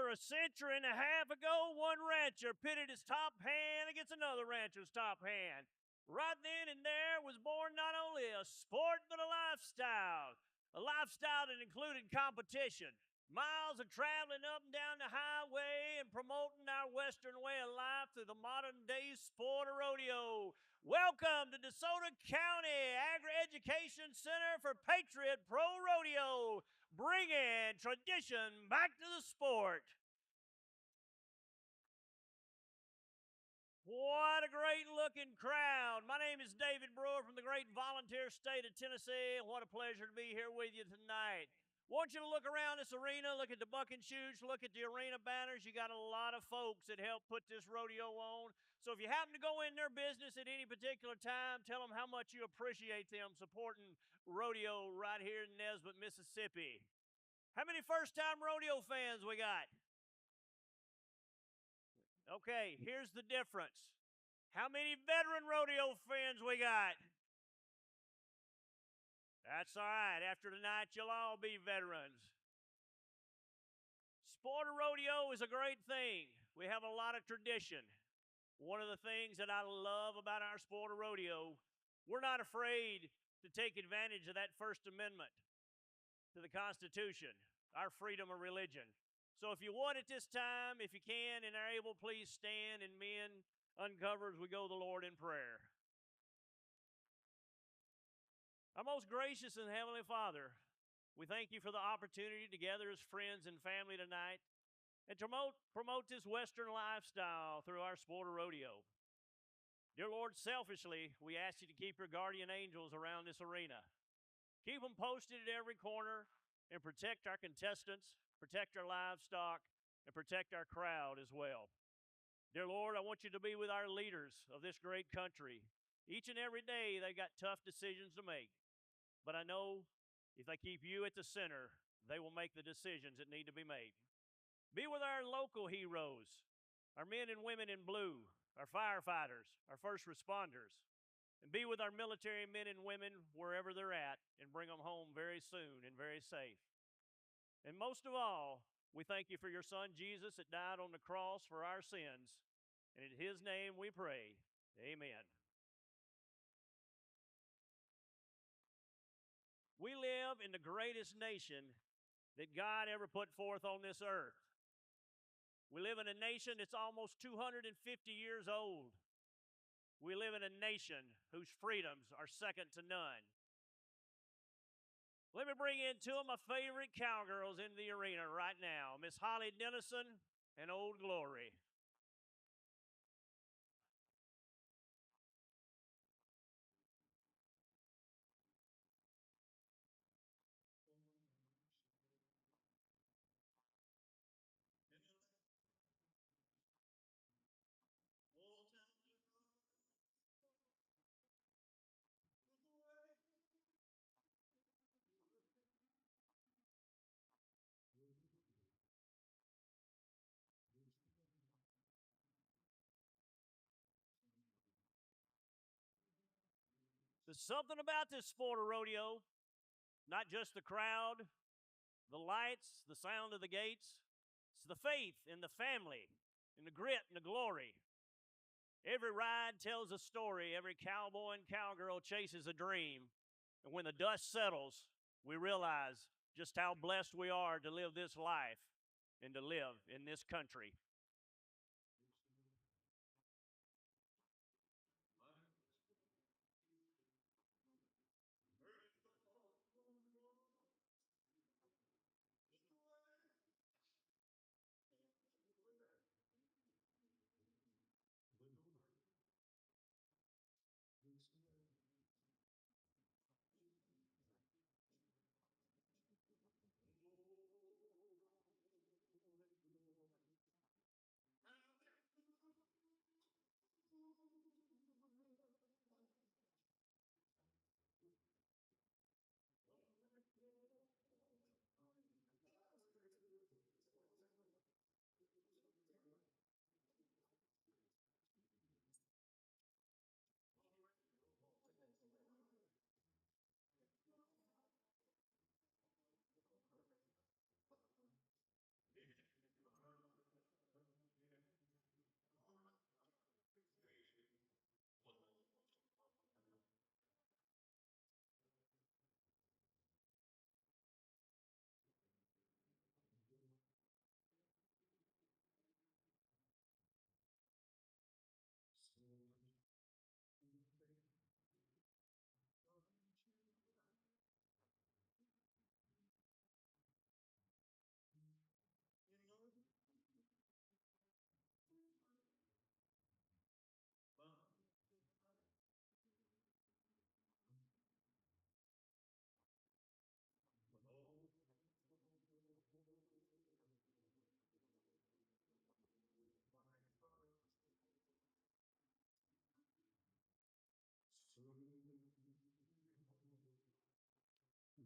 Over a century and a half ago, one rancher pitted his top hand against another rancher's top hand. Right then and there was born not only a sport, but a lifestyle that included competition, miles of traveling up and down the highway and promoting our Western way of life through the modern day sport of rodeo. Welcome to Desoto County Agri-Education Center for Patriot Pro Rodeo, bringing tradition back to the sport. What a great looking crowd. My name is David Brewer from the great volunteer state of Tennessee, and what a pleasure to be here with you tonight. Want you to look around this arena, look at the bucking chutes, look at the arena banners. You got a lot of folks that help put this rodeo on. So if you happen to go in their business at any particular time, tell them how much you appreciate them supporting rodeo right here in Nesbitt, Mississippi. How many first-time rodeo fans we got? Okay, here's the difference. How many veteran rodeo fans we got? That's all right. After tonight, you'll all be veterans. Sport of rodeo is a great thing. We have a lot of tradition. One of the things that I love about our sport of rodeo, we're not afraid to take advantage of that First Amendment to the Constitution, our freedom of religion. So if you would at this time, if you can and are able, please stand and men uncover as we go to the Lord in prayer. Our most gracious and Heavenly Father, we thank you for the opportunity to gather as friends and family tonight and to promote this Western lifestyle through our sport of rodeo. Dear Lord, selfishly, we ask you to keep your guardian angels around this arena. Keep them posted at every corner and protect our contestants, protect our livestock, and protect our crowd as well. Dear Lord, I want you to be with our leaders of this great country. Each and every day, they've got tough decisions to make. But I know if they keep you at the center, they will make the decisions that need to be made. Be with our local heroes, our men and women in blue, our firefighters, our first responders, and be with our military men and women wherever they're at and bring them home very soon and very safe. And most of all, we thank you for your son Jesus that died on the cross for our sins. And in his name we pray. Amen. We live in the greatest nation that God ever put forth on this earth. We live in a nation that's almost 250 years old. We live in a nation whose freedoms are second to none. Let me bring in two of my favorite cowgirls into the arena right now, Miss Holly Dennison and Old Glory. There's something about this sport of rodeo, not just the crowd, the lights, the sound of the gates. It's the faith in the family, in the grit and the glory. Every ride tells a story. Every cowboy and cowgirl chases a dream. And when the dust settles, we realize just how blessed we are to live this life and to live in this country.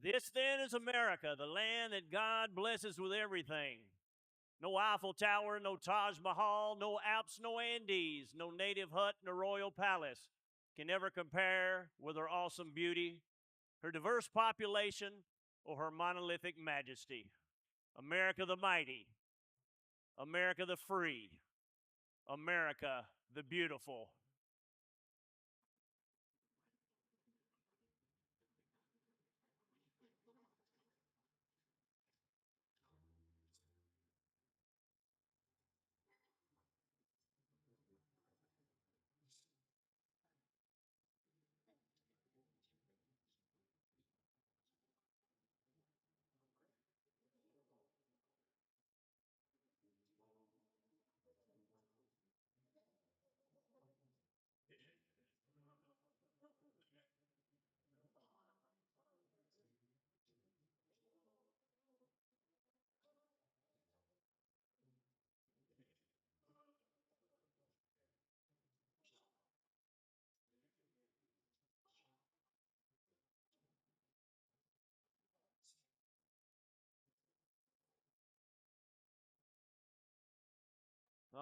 This then is America, the land that God blesses with everything. No Eiffel Tower, no Taj Mahal, no Alps, no Andes, no native hut, no royal palace can ever compare with her awesome beauty, her diverse population, or her monolithic majesty. America the mighty, America the free, America the beautiful.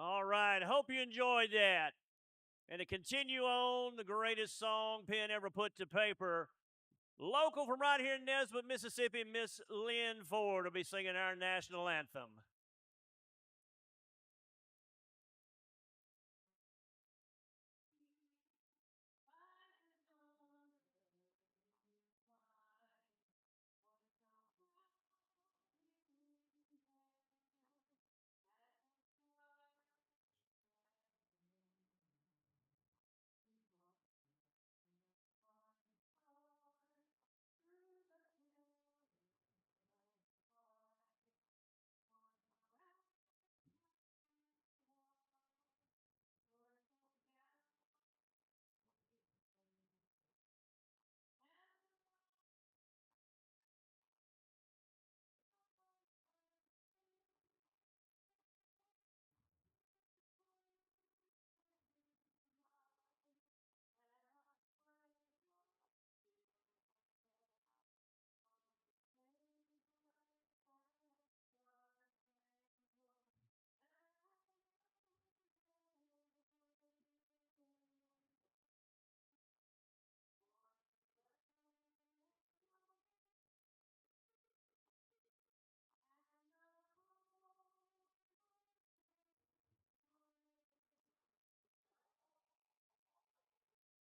All right, hope you enjoyed that. And to continue on, the greatest song pen ever put to paper, local from right here in Nesbitt, Mississippi, Miss Lynn Ford will be singing our national anthem.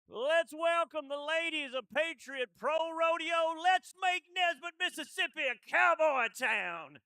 Let's welcome the ladies of Patriot Pro Rodeo. Let's make Nesbitt, Mississippi a cowboy town.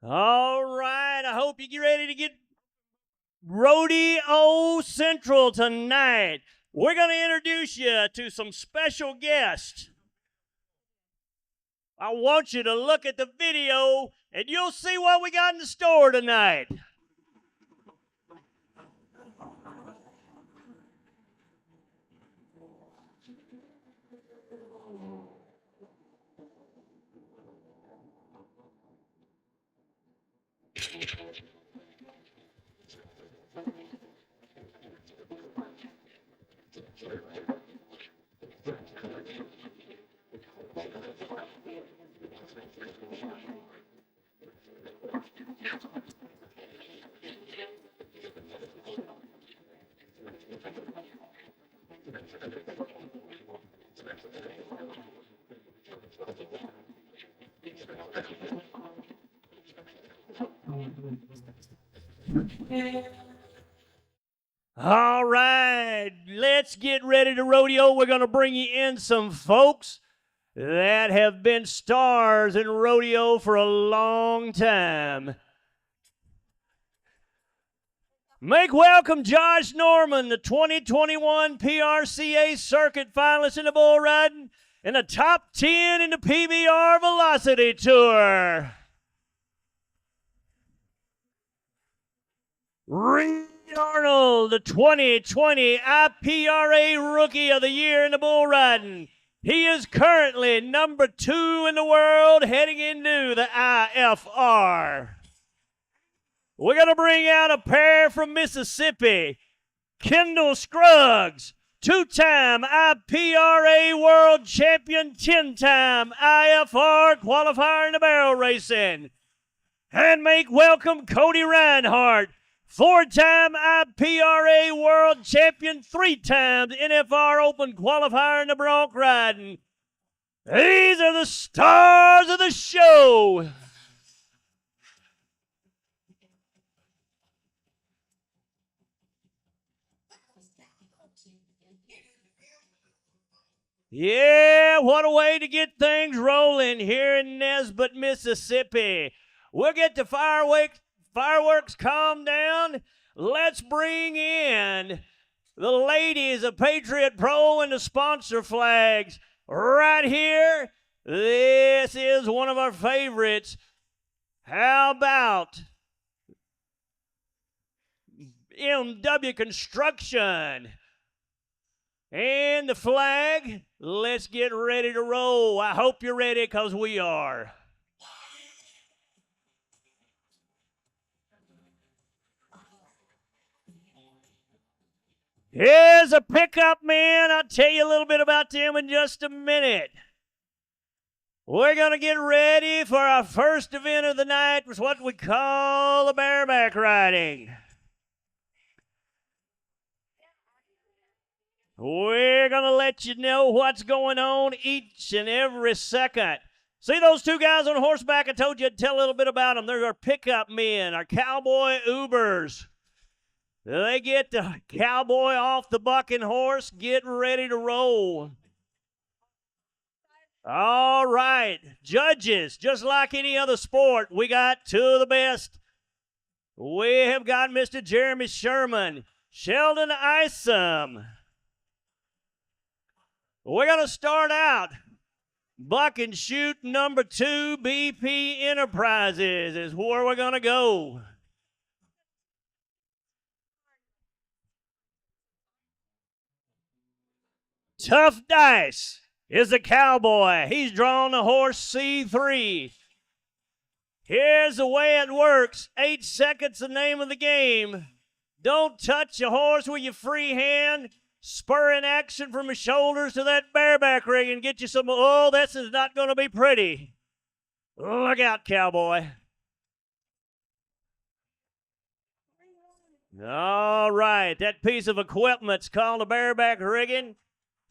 All right, I hope you get ready to get Rodeo Central tonight. We're going to introduce you to some special guests. I want you to look at the video and you'll see what we got in the store tonight. All right, let's get ready to rodeo. We're going to bring you in some folks that have been stars in rodeo for a long time. Make welcome Josh Norman, the 2021 PRCA Circuit finalist in the bull riding and the top 10 in the PBR Velocity Tour. Reed Arnold, the 2020 IPRA Rookie of the Year in the bull riding. He is currently number 2 in the world heading into the IFR. We're going to bring out a pair from Mississippi. Kendall Scruggs, 2-time IPRA World Champion, 10-time IFR qualifier in the barrel racing. And make welcome Cody Reinhardt, 4-time IPRA World Champion, 3 times NFR Open qualifier in the bronc riding. These are the stars of the show. Yeah, what a way to get things rolling here in Nesbitt, Mississippi. We'll get the fireworks calm down. Let's bring in the ladies of Patriot Pro and the sponsor flags right here. This is one of our favorites. How about MW Construction? And the flag, let's get ready to roll. I hope you're ready because we are. Here's a pickup man. I'll tell you a little bit about them in just a minute. We're going to get ready for our first event of the night, which is what we call the bareback riding. We're going to let you know what's going on each and every second. See those 2 guys on horseback? I told you I'd tell a little bit about them. They're our pickup men, our cowboy Ubers. They get the cowboy off the bucking horse, get ready to roll. All right, judges, just like any other sport, we got 2 of the best. We have got Mr. Jeremy Sherman, Sheldon Isom. We're going to start out. Buck and shoot number 2, BP Enterprises is where we're going to go. Tough Dice is the cowboy. He's drawn the horse C3. Here's the way it works. 8 seconds, the name of the game. Don't touch your horse with your free hand. Spur in action from his shoulders to that bareback ring and get you some. Oh, this is not going to be pretty. Look out, cowboy. All right, that piece of equipment's called a bareback rigging.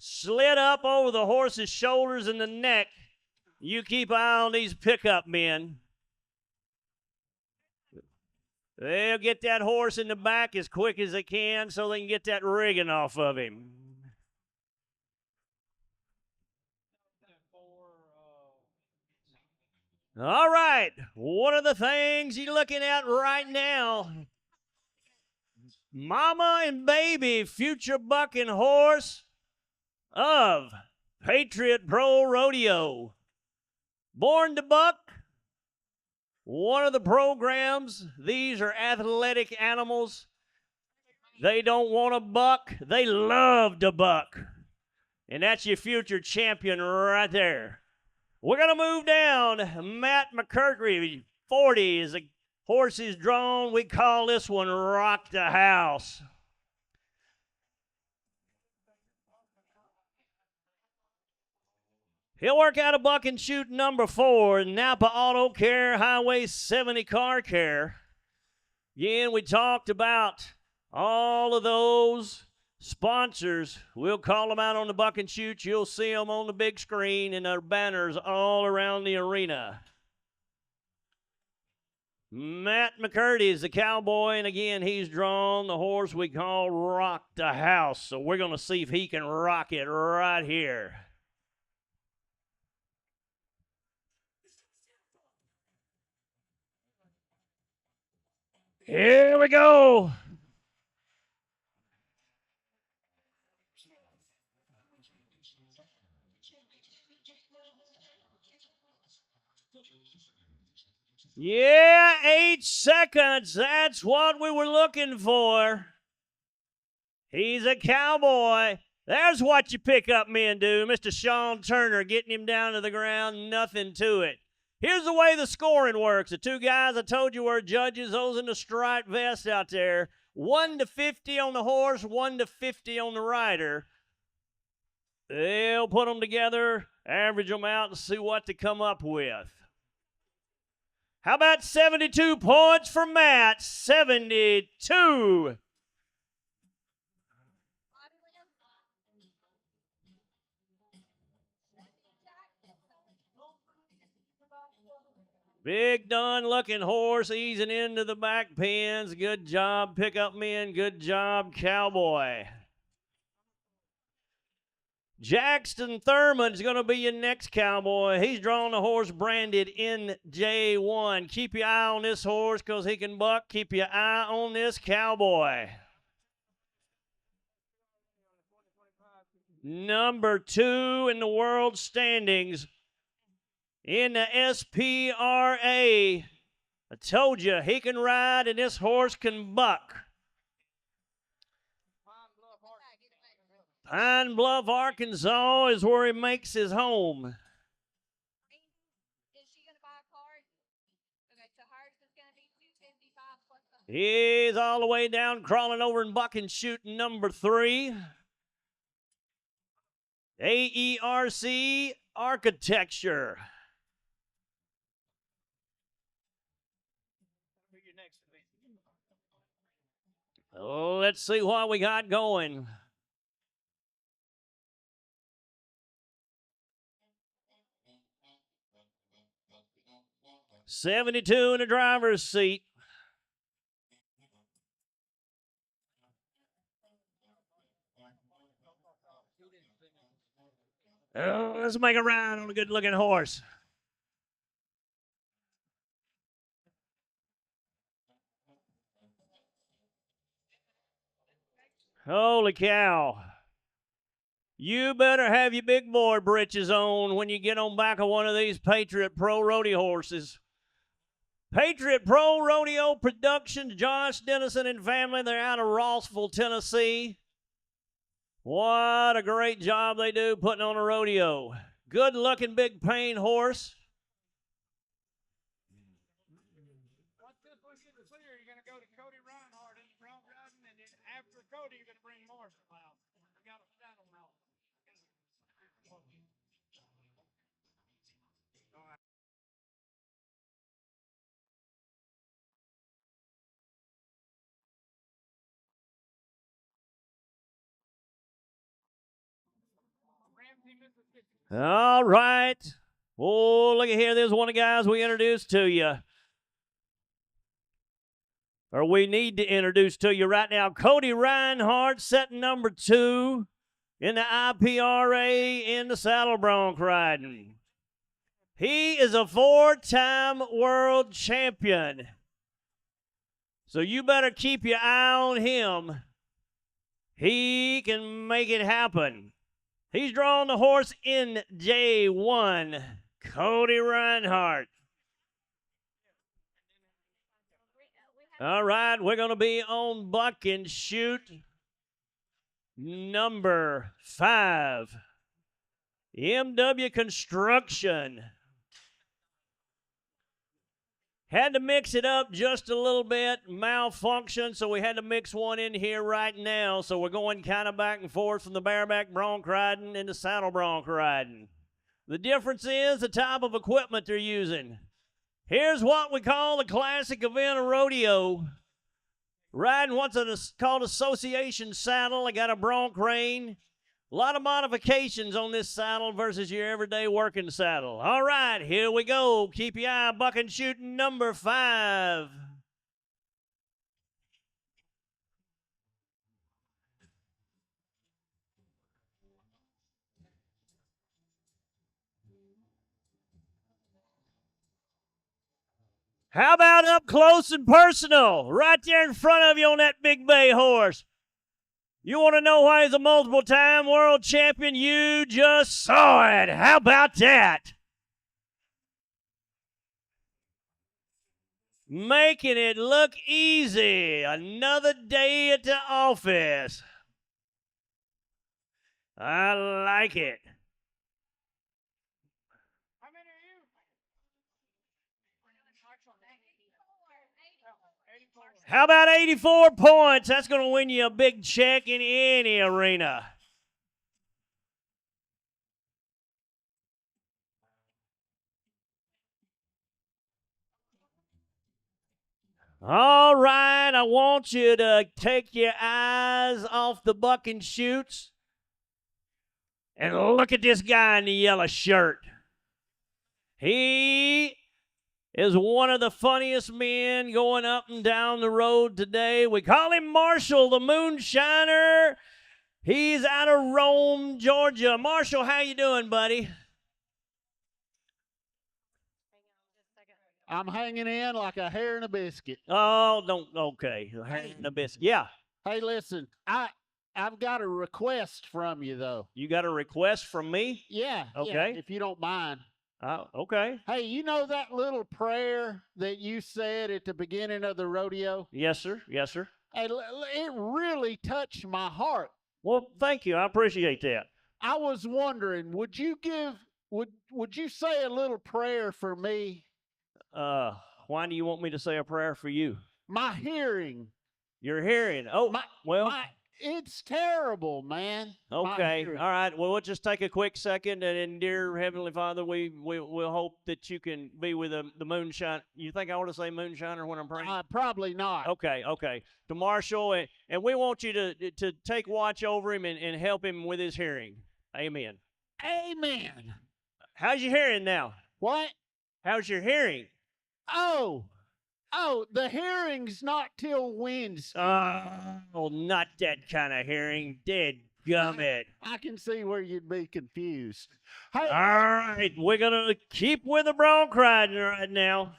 Slid up over the horse's shoulders and the neck. You keep an eye on these pickup men. They'll get that horse in the back as quick as they can so they can get that rigging off of him. All right, one of the things you're looking at right now, Mama and Baby, future bucking horse of Patriot Pro Rodeo. Born to buck. One of the programs, these are athletic animals. They don't want to buck. They love to buck. And that's your future champion right there. We're going to move down. Matt McCurkery, 40, is the horse is drawn. We call this one Rock the House. He'll work out a buck and shoot number 4, Napa Auto Care, Highway 70 Car Care. Again, we talked about all of those sponsors. We'll call them out on the buck and shoot. You'll see them on the big screen and their banners all around the arena. Matt McCurdy is the cowboy, and again, he's drawn the horse we call Rock the House. So we're going to see if he can rock it right here. Here we go. Yeah, 8 seconds. That's what we were looking for. He's a cowboy. There's what you pick up men do. Mr. Sean Turner getting him down to the ground, nothing to it. Here's the way the scoring works. The two guys I told you were judges, those in the striped vest out there. 1 to 50 on the horse, 1 to 50 on the rider. They'll put them together, average them out, and see what to come up with. How about 72 points for Matt? 72. Big done looking horse easing into the back pins. Good job, pickup men. Good job, cowboy. Jackson Thurman's going to be your next cowboy. He's drawing a horse branded NJ1. Keep your eye on this horse because he can buck. Keep your eye on this cowboy. Number 2 in the world standings in the SPRA. I told you, he can ride and this horse can buck. Pine Bluff, Arkansas is where he makes his home. Is she going to buy a card? Okay, so hers is going to be $255 plus the... He's all the way down, crawling over and bucking, shooting number 3. AERC Architecture. Oh, let's see what we got going. $72 in the driver's seat. Oh, let's make a ride on a good-looking horse. Holy cow. You better have your big boy britches on when you get on back of one of these Patriot Pro Rodeo horses. Patriot Pro Rodeo Productions, Josh Dennison and family. They're out of Rossville, Tennessee. What a great job they do putting on a rodeo. Good-looking big pain horse. Watch this one get the clear. You're going to go to Cody Reinhardt in the front riding, and then after Cody, you're going to bring Marshall out. We got a saddle mount. All right. Oh, look at here. There's one of the guys we introduced to you. Or we need to introduce to you right now. Cody Reinhardt, setting number 2 in the IPRA in the saddle bronc riding. He is a 4-time world champion. So you better keep your eye on him. He can make it happen. He's drawing the horse in J1, Cody Reinhardt. All right, we're going to be on buck and shoot number 5, MW Construction. Had to mix it up just a little bit, malfunction, so we had to mix one in here right now. So we're going kind of back and forth from the bareback bronc riding into saddle bronc riding. The difference is the type of equipment they're using. Here's what we call the classic event of rodeo. Riding what's called association saddle. I got a bronc rein. A lot of modifications on this saddle versus your everyday working saddle. All right, here we go. Keep your eye bucking shooting number 5. How about up close and personal? Right there in front of you on that big bay horse. You want to know why he's a multiple-time world champion? You just saw it. How about that? Making it look easy. Another day at the office. I like it. How many are you? 84. How about 84 points? That's going to win you a big check in any arena. All right, I want you to take your eyes off the buck and shoots and look at this guy in the yellow shirt. He is one of the funniest men going up and down the road today. We call him Marshall, the moonshiner. He's out of Rome, Georgia. Marshall, how you doing, buddy? I'm hanging in like a hair in a biscuit. Oh, don't, okay. The biscuit. Yeah. Hey, listen, I've got a request from you though. You got a request from me? Yeah. Okay. If you don't mind. Okay. Hey, you know that little prayer that you said at the beginning of the rodeo? Yes, sir. Yes, sir. Hey, it really touched my heart. Well, thank you. I appreciate that. I was wondering, would you say a little prayer for me? Why do you want me to say a prayer for you? My hearing. Your hearing. Oh, it's terrible, man. Okay. All right. Well, we'll just take a quick second, and dear Heavenly Father, we'll hope that you can be with the moonshine. You think I ought to say moonshiner when I'm praying? Probably not. Okay. To Marshall, and we want you to take watch over him and help him with his hearing. Amen. Amen. How's your hearing now? What? How's your hearing? Oh, the hearing's not till Wednesday. Oh, not that kind of hearing. Dead gummit. I can see where you'd be confused. Hey, all right, we're going to keep with the bronc riding right now.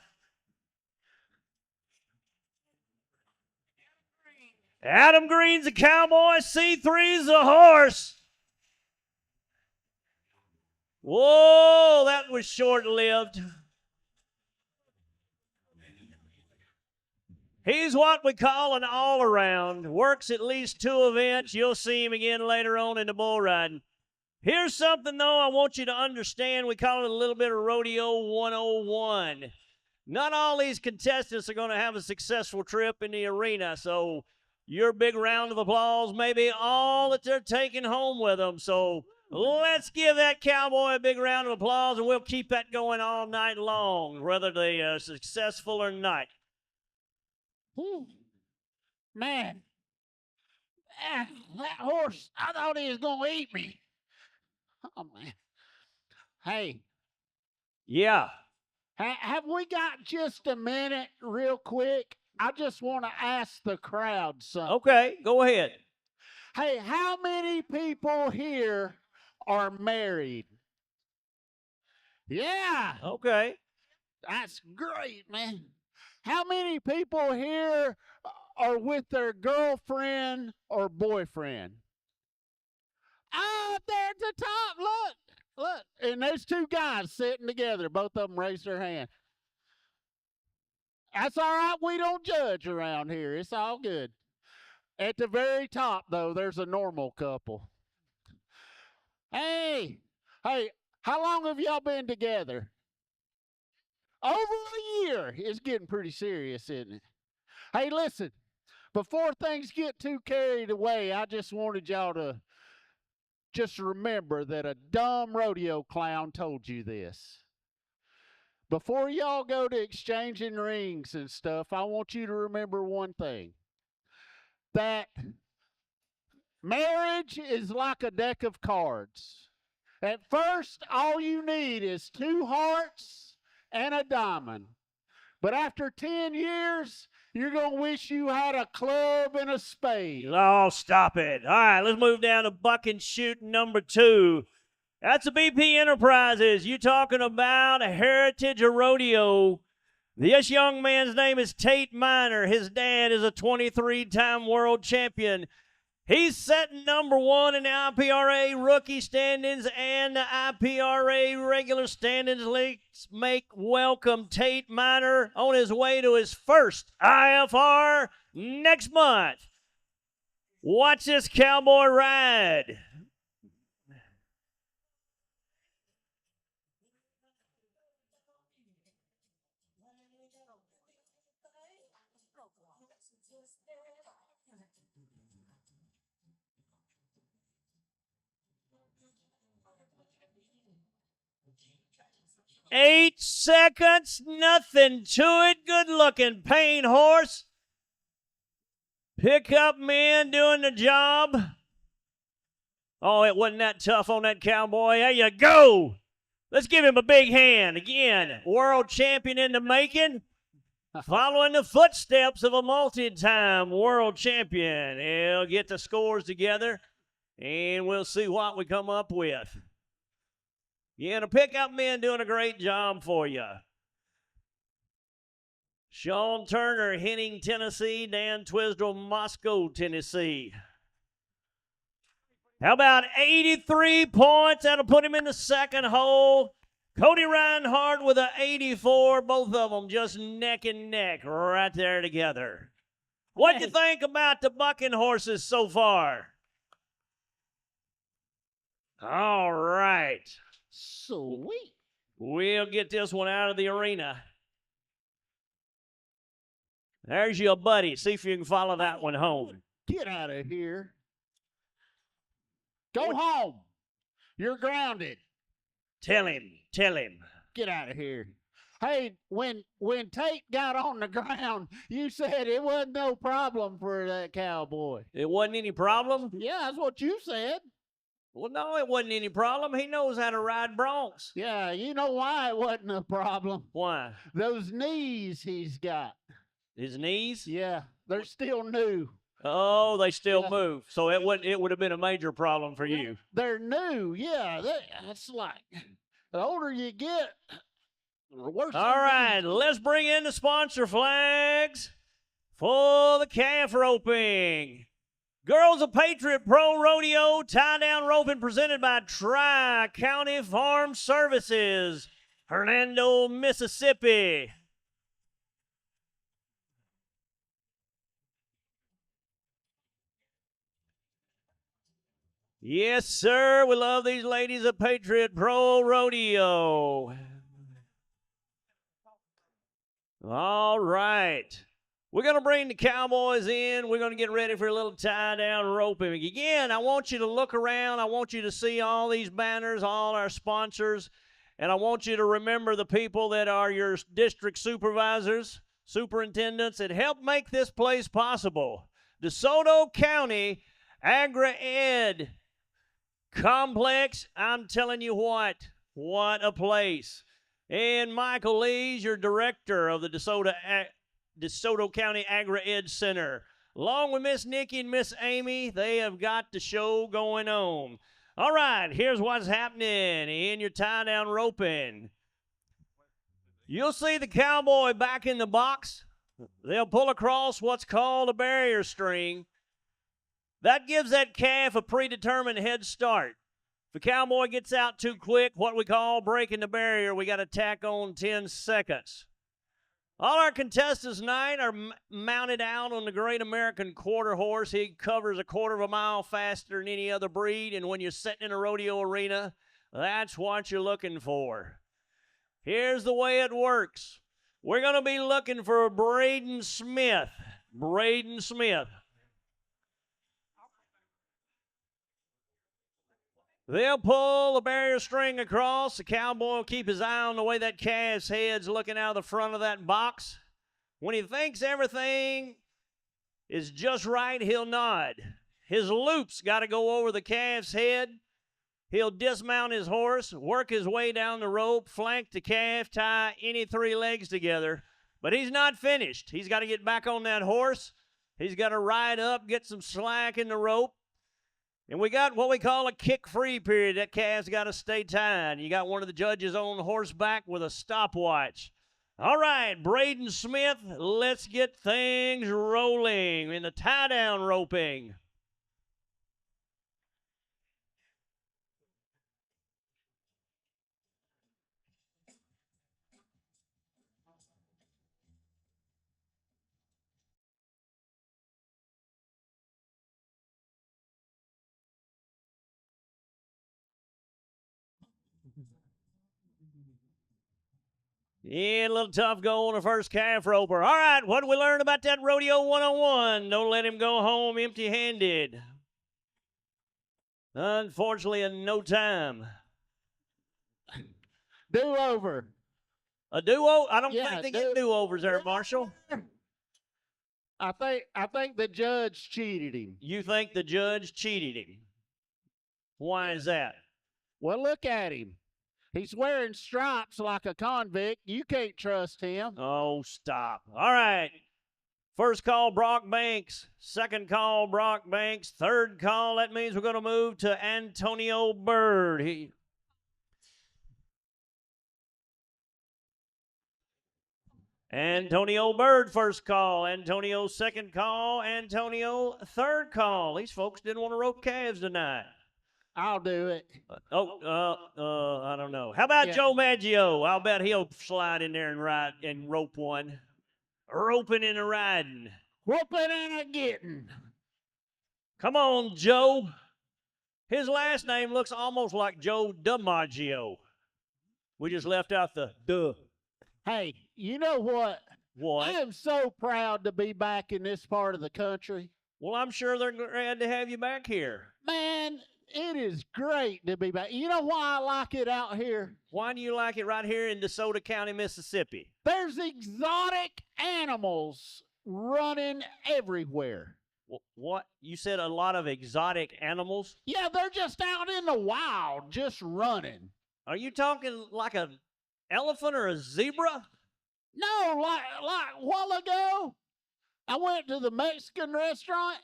Adam Green's a cowboy. C3's a horse. Whoa, that was short-lived. He's what we call an all-around. Works at least 2 events. You'll see him again later on in the bull riding. Here's something, though, I want you to understand. We call it a little bit of Rodeo 101. Not all these contestants are going to have a successful trip in the arena, so your big round of applause may be all that they're taking home with them. So let's give that cowboy a big round of applause, and we'll keep that going all night long, whether they are successful or not. Man, that horse, I thought he was going to eat me. Oh, man. Hey. Yeah. Have we got just a minute real quick? I just want to ask the crowd something. Okay, go ahead. Hey, how many people here are married? Yeah. Okay. That's great, man. How many people here are with their girlfriend or boyfriend? Oh, there at the top. Look. And there's 2 guys sitting together. Both of them raised their hand. That's all right. We don't judge around here. It's all good. At the very top, though, there's a normal couple. Hey, how long have y'all been together? Over a year. It's getting pretty serious, isn't it? Hey, listen, before things get too carried away, I just wanted y'all to just remember that a dumb rodeo clown told you this. Before y'all go to exchanging rings and stuff, I want you to remember one thing. That Marriage is like a deck of cards. At first, all you need is two hearts and a diamond. But after 10 years, you're going to wish you had a club and a spade. Oh, stop it. All right, let's move down to buck and shoot number 2. That's the BP Enterprises. You talking about a heritage of rodeo. This young man's name is Tate Miner. His dad is a 23-time world champion. He's setting number 1 in the IPRA rookie standings and the IPRA regular standings. Let's make welcome Tate Miner on his way to his first IFR next month. Watch this cowboy ride. Eight seconds, nothing to it. Good looking paint horse. Pickup men doing the job. Oh, it wasn't that tough on that cowboy. There you go. Let's give him a big hand. Again, world champion in the making. Following the footsteps of a multi-time world champion. He'll get the scores together, and we'll see what we come up with. Yeah, the pickup men doing a great job for you. Sean Turner, Henning, Tennessee. Dan Twisdell, Moscow, Tennessee. How about 83 points? That'll put him in the second hole. Cody Reinhardt with an 84. Both of them just neck and neck right there together. What do you think about the bucking horses so far? All right. Sweet. We'll get this one out of the arena. There's your buddy. See if you can follow that one home. Get out of here. Go home. You're grounded. Tell him. Get out of here. Hey, when Tate got on the ground, you said it wasn't no problem for that cowboy. It wasn't any problem? Yeah, that's what you said. Well, no, it wasn't any problem. He knows how to ride broncs. Yeah, you know why it wasn't a problem? Why? Those knees he's got. His knees? Yeah, they're still new. Oh, they still move. So it would have been a major problem for you. They're new, yeah. That's like, the older you get, the worse. All right, let's bring in the sponsor flags for the calf roping. Girls of Patriot Pro Rodeo, tie-down roping presented by Tri-County Farm Services, Hernando, Mississippi. Yes, sir. We love these ladies at Patriot Pro Rodeo. All right. We're going to bring the cowboys in. We're going to get ready for a little tie-down roping. Again, I want you to look around. I want you to see all these banners, all our sponsors, and I want you to remember the people that are your district supervisors, superintendents that help make this place possible. DeSoto County Agri-Ed Complex, I'm telling you what a place. And Michael Lees, your director of the DeSoto County Agri-Ed Center. Along with Miss Nikki and Miss Amy, they have got the show going on. All right, here's what's happening in your tie-down roping. You'll see the cowboy back in the box. They'll pull across what's called a barrier string. That gives that calf a predetermined head start. If the cowboy gets out too quick, what we call breaking the barrier, we got to tack on 10 seconds. All our contestants tonight are mounted out on the Great American Quarter Horse. He covers a quarter of a mile faster than any other breed, and when you're sitting in a rodeo arena, that's what you're looking for. Here's the way it works. We're going to be looking for Braden Smith. Braden Smith. They'll pull the barrier string across. The cowboy will keep his eye on the way that calf's head's looking out of the front of that box. When he thinks everything is just right, he'll nod. His loop's got to go over the calf's head. He'll dismount his horse, work his way down the rope, flank the calf, tie any 3 legs together. But he's not finished. He's got to get back on that horse. He's got to ride up, get some slack in the rope. And we got what we call a kick-free period. That calf's got to stay tied. You got one of the judges on horseback with a stopwatch. All right, Braden Smith, let's get things rolling in the tie-down roping. Yeah, a little tough go on the first calf roper. All right, what did we learn about that Rodeo 101? Don't let him go home empty-handed. Unfortunately, in no time. Do-over. A do-over? I don't think they get do-overs there, Marshall. I think the judge cheated him. You think the judge cheated him? Why is that? Well, look at him. He's wearing stripes like a convict. You can't trust him. Oh, stop. All right. First call, Brock Banks. Second call, Brock Banks. Third call, that means we're going to move to Antonio Bird. Antonio Bird, first call. Antonio, second call. Antonio, third call. These folks didn't want to rope calves tonight. I'll do it. I don't know. How about Joe Maggio? I'll bet he'll slide in there and ride and rope one. Roping and a riding. Whooping and a getting. Come on, Joe. His last name looks almost like Joe DiMaggio. We just left out the duh. Hey, you know what? What? I am so proud to be back in this part of the country. Well, I'm sure they're glad to have you back here. Man, it is great to be back. You know why I like it out here? Why do you like it right here in Desoto County, Mississippi? There's exotic animals running everywhere. What? You said a lot of exotic animals? Yeah, they're just out in the wild, just running. Are you talking like an elephant or a zebra? No, like a while ago, I went to the Mexican restaurant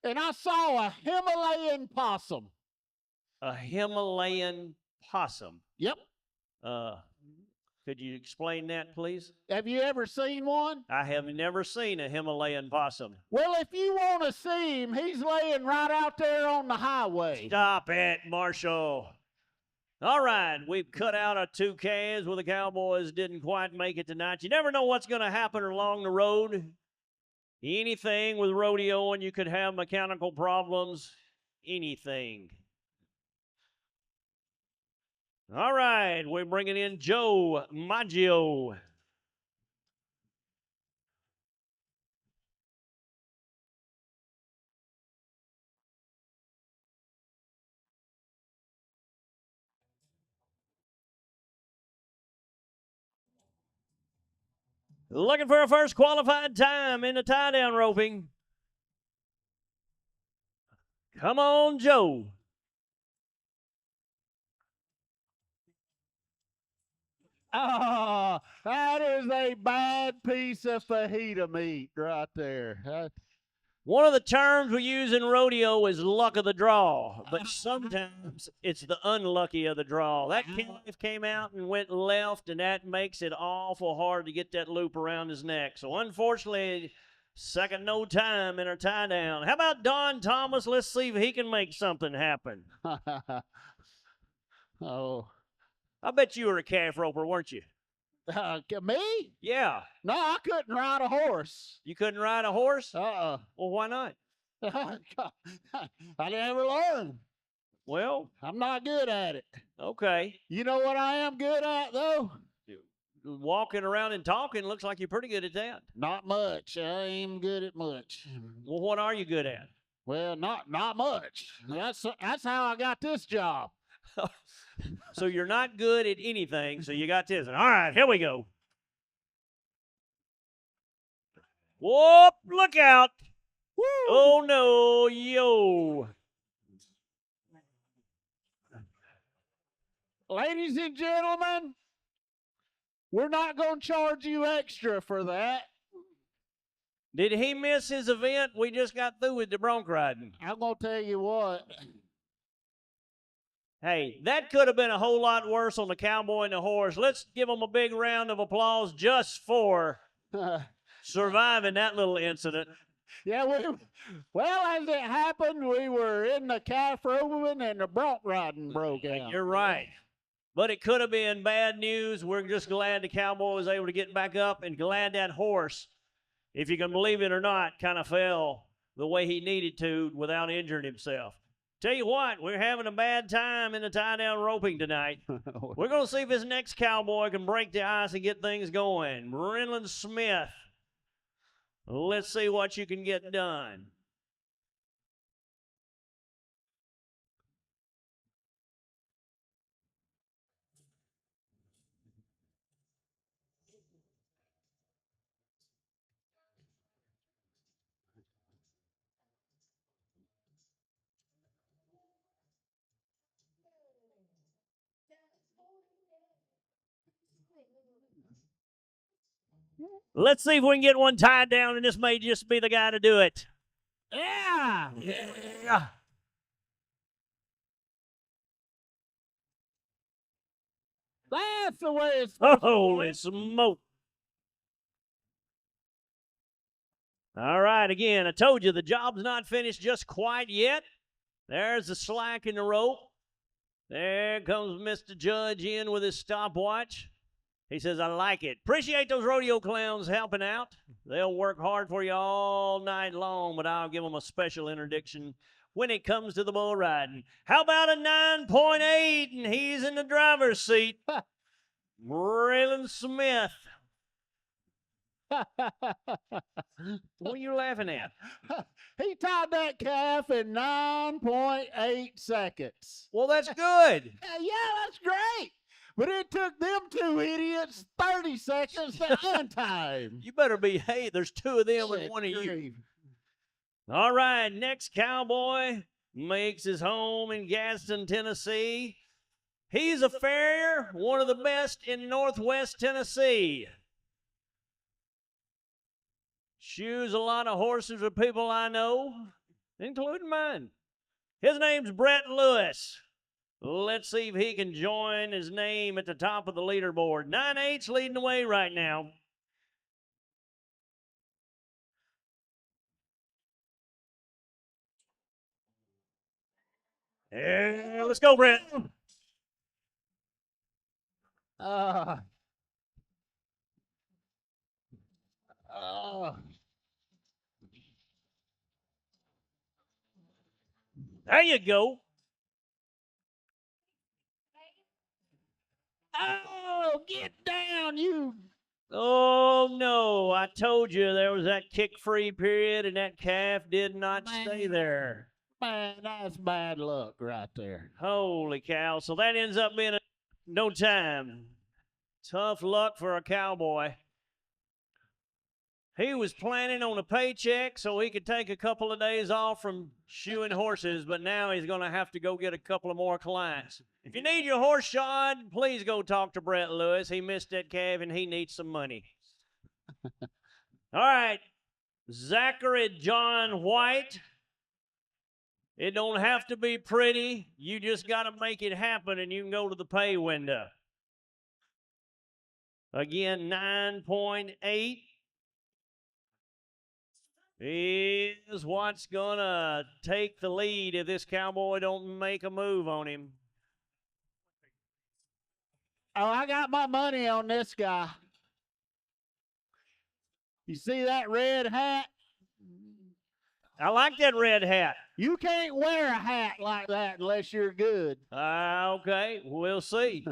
and I saw a Himalayan possum. A Himalayan possum? Yep. Could you explain that, please? Have you ever seen one? I have never seen a Himalayan possum. Well, if you want to see him, he's laying right out there on the highway. Stop it, Marshall. All right, we've cut out our 2 calves where the Cowboys didn't quite make it tonight. You never know what's going to happen along the road. Anything with rodeo, and you could have mechanical problems. Anything. All right, we're bringing in Joe Maggio. Looking for a first qualified time in the tie-down roping. Come on, Joe. Oh, that is a bad piece of fajita meat right there. One of the terms we use in rodeo is luck of the draw, but sometimes it's the unlucky of the draw. That calf came out and went left, and that makes it awful hard to get that loop around his neck. So unfortunately, second no time in our tie down. How about Don Thomas? Let's see if he can make something happen. Oh. I bet you were a calf roper, weren't you? Me? Yeah. No, I couldn't ride a horse. You couldn't ride a horse? Well, why not? I never learned. Well, I'm not good at it. Okay. You know what I am good at, though? Walking around and talking looks like you're pretty good at that. Not much. I ain't good at much. Well, what are you good at? Well, not much. That's how I got this job. So you're not good at anything, so you got this. All right, here we go. Whoop, look out. Oh, no, yo. Ladies and gentlemen, we're not going to charge you extra for that. Did he miss his event? We just got through with the bronc riding. I'm going to tell you what. Hey, that could have been a whole lot worse on the cowboy and the horse. Let's give them a big round of applause just for surviving that little incident. Yeah, well, as it happened, we were in the calf roping and the bronc riding broke out. You're right. But it could have been bad news. We're just glad the cowboy was able to get back up and glad that horse, if you can believe it or not, kind of fell the way he needed to without injuring himself. Tell you what, we're having a bad time in the tie-down roping tonight. We're going to see if this next cowboy can break the ice and get things going. Renlund Smith. Let's see what you can get done. Let's see if we can get one tied down, and this may just be the guy to do it. Yeah. Yeah. That's the way it's Holy smoke. All right, again, I told you the job's not finished just quite yet. There's the slack in the rope. There comes Mr. Judge in with his stopwatch. He says, I like it. Appreciate those rodeo clowns helping out. They'll work hard for you all night long, but I'll give them a special introduction when it comes to the bull riding. How about a 9.8, and he's in the driver's seat. Braylon Smith. What are you laughing at? He tied that calf in 9.8 seconds. Well, that's good. Yeah, that's great. But it took them two idiots 30 seconds to untie him. You better behave. There's two of them and one of you. All right, next cowboy makes his home in Gadsden, Tennessee. He's a farrier, one of the best in Northwest Tennessee. Shoes a lot of horses with people I know, including mine. His name's Brett Lewis. Let's see if he can join his name at the top of the leaderboard. 9-8's leading the way right now. Yeah, let's go, Brett. There you go. Oh, get down, you. Oh, no. I told you there was that kick-free period, and that calf did not stay there. Man, that's bad luck right there. Holy cow. So that ends up being no time. Tough luck for a cowboy. He was planning on a paycheck so he could take a couple of days off from shoeing horses, but now he's going to have to go get a couple of more clients. If you need your horse shod, please go talk to Brett Lewis. He missed that calf and he needs some money. All right, Zachary John White. It don't have to be pretty. You just got to make it happen, and you can go to the pay window. Again, 9.8 is what's going to take the lead if this cowboy don't make a move on him. Oh, I got my money on this guy. You see that red hat? I like that red hat. You can't wear a hat like that unless you're good. Okay, we'll see.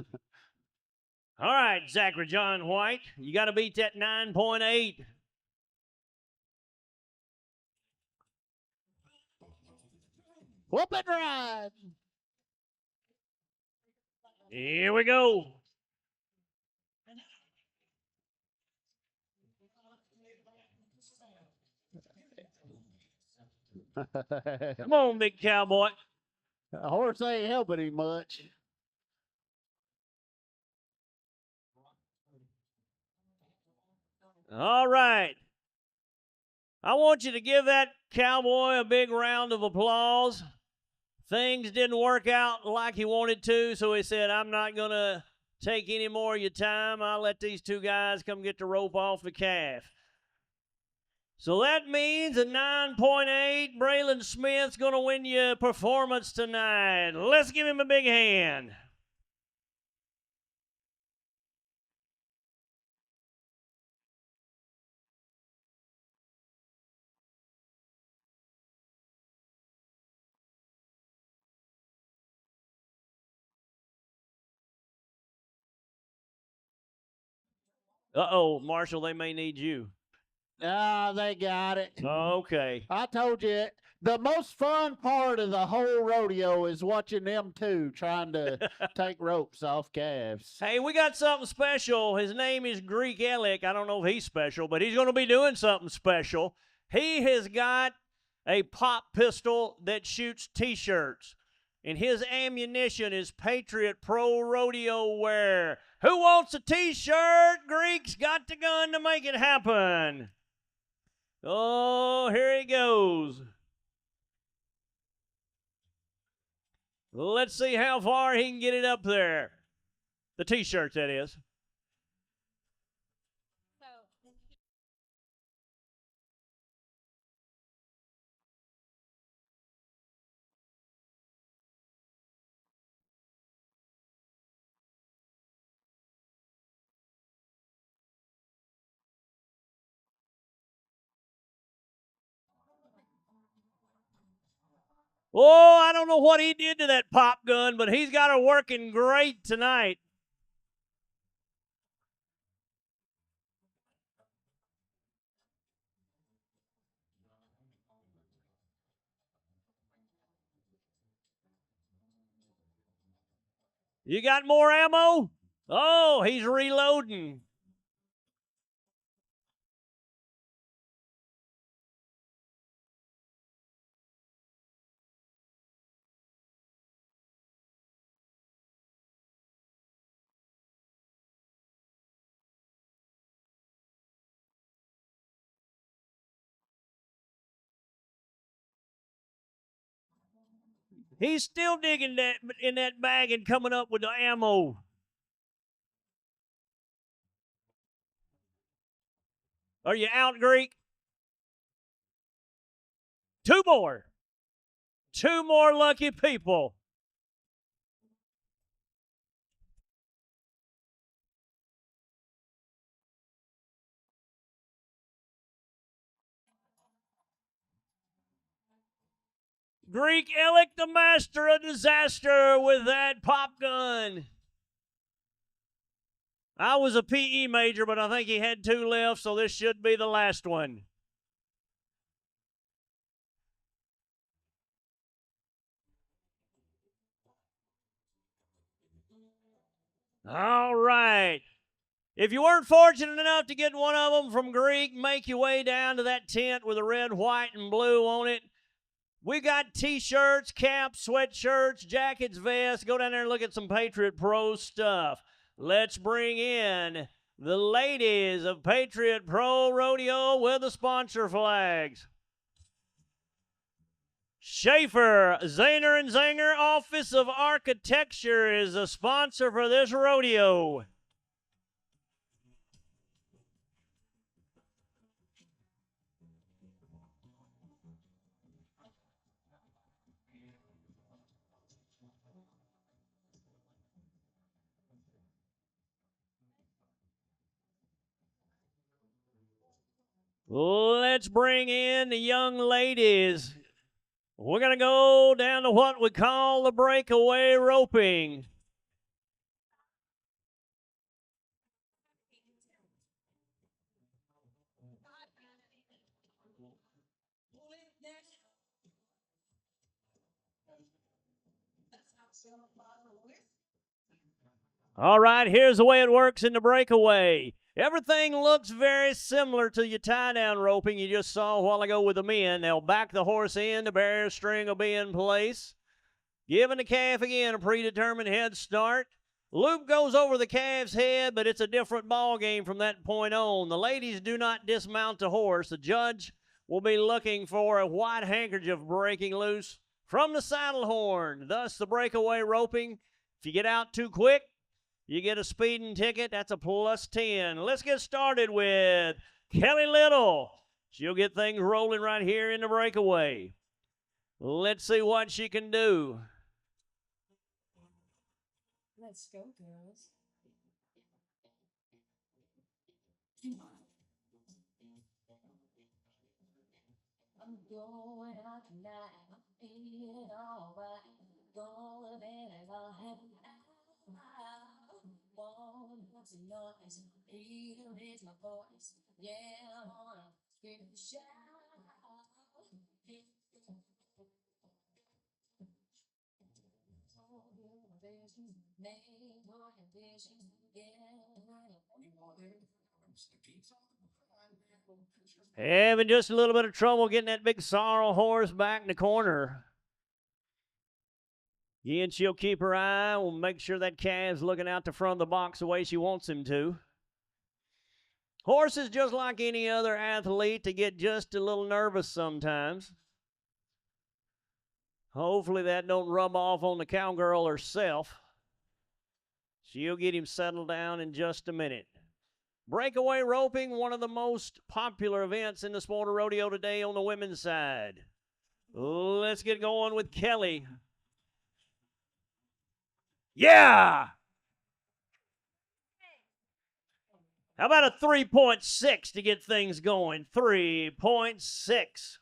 All right, Zachary John White, you got to beat that 9.8. Whoop and ride. Here we go. Come on, big cowboy. A horse ain't helping him much. All right. I want you to give that cowboy a big round of applause. Things didn't work out like he wanted to, so he said, I'm not going to take any more of your time. I'll let these two guys come get the rope off the calf. So that means a 9.8. Braylon Smith's going to win you performance tonight. Let's give him a big hand. Uh-oh, Marshall, they may need you. Ah, they got it. Okay. I told you, the most fun part of the whole rodeo is watching them two trying to take ropes off calves. Hey, we got something special. His name is Greek Ellick. I don't know if he's special, but he's going to be doing something special. He has got a pop pistol that shoots T-shirts, and his ammunition is Patriot Pro Rodeo wear. Who wants a T-shirt? Greek's got the gun to make it happen. Oh, here he goes. Let's see how far he can get it up there. The T-shirt, that is. Oh, I don't know what he did to that pop gun, but he's got her working great tonight. You got more ammo? Oh, he's reloading. He's still digging that in that bag and coming up with the ammo. Are you out, Greek? Two more. Two more lucky people. Greek Ellick, the master of disaster with that pop gun. I was a PE major, but I think he had two left, so this should be the last one. All right. If you weren't fortunate enough to get one of them from Greek, make your way down to that tent with the red, white, and blue on it. We got T-shirts, caps, sweatshirts, jackets, vests. Go down there and look at some Patriot Pro stuff. Let's bring in the ladies of Patriot Pro Rodeo with the sponsor flags. Schaefer, Zahner and Zanger Office of Architecture is the sponsor for this rodeo. Let's bring in the young ladies. We're going to go down to what we call the breakaway roping. All right, here's the way it works in the breakaway. Everything looks very similar to your tie-down roping you just saw a while ago with the men. They'll back the horse in, the barrier string will be in place. Giving the calf again a predetermined head start. Loop goes over the calf's head, but it's a different ball game from that point on. The ladies do not dismount the horse. The judge will be looking for a white handkerchief breaking loose from the saddle horn. Thus, the breakaway roping. If you get out too quick, you get a speeding ticket. That's a +10. Let's get started with Kelly Little. She'll get things rolling right here in the breakaway. Let's see what she can do. Let's go, girls. I'm going out tonight. Feeling alright. Going to bed and I'll have an hour. Won't make some noise. Need to raise my voice. Yeah, I wanna scream and shout. Having just a little bit of trouble getting that big sorrel horse back in the corner. Again, she'll keep her eye. We'll make sure that calf's looking out the front of the box the way she wants him to. Horses, just like any other athlete, to get just a little nervous sometimes. Hopefully that don't rub off on the cowgirl herself. She'll get him settled down in just a minute. Breakaway roping, one of the most popular events in the sport of rodeo today on the women's side. Let's get going with Kelly. Yeah! How about a 3.6 to get things going? 3.6.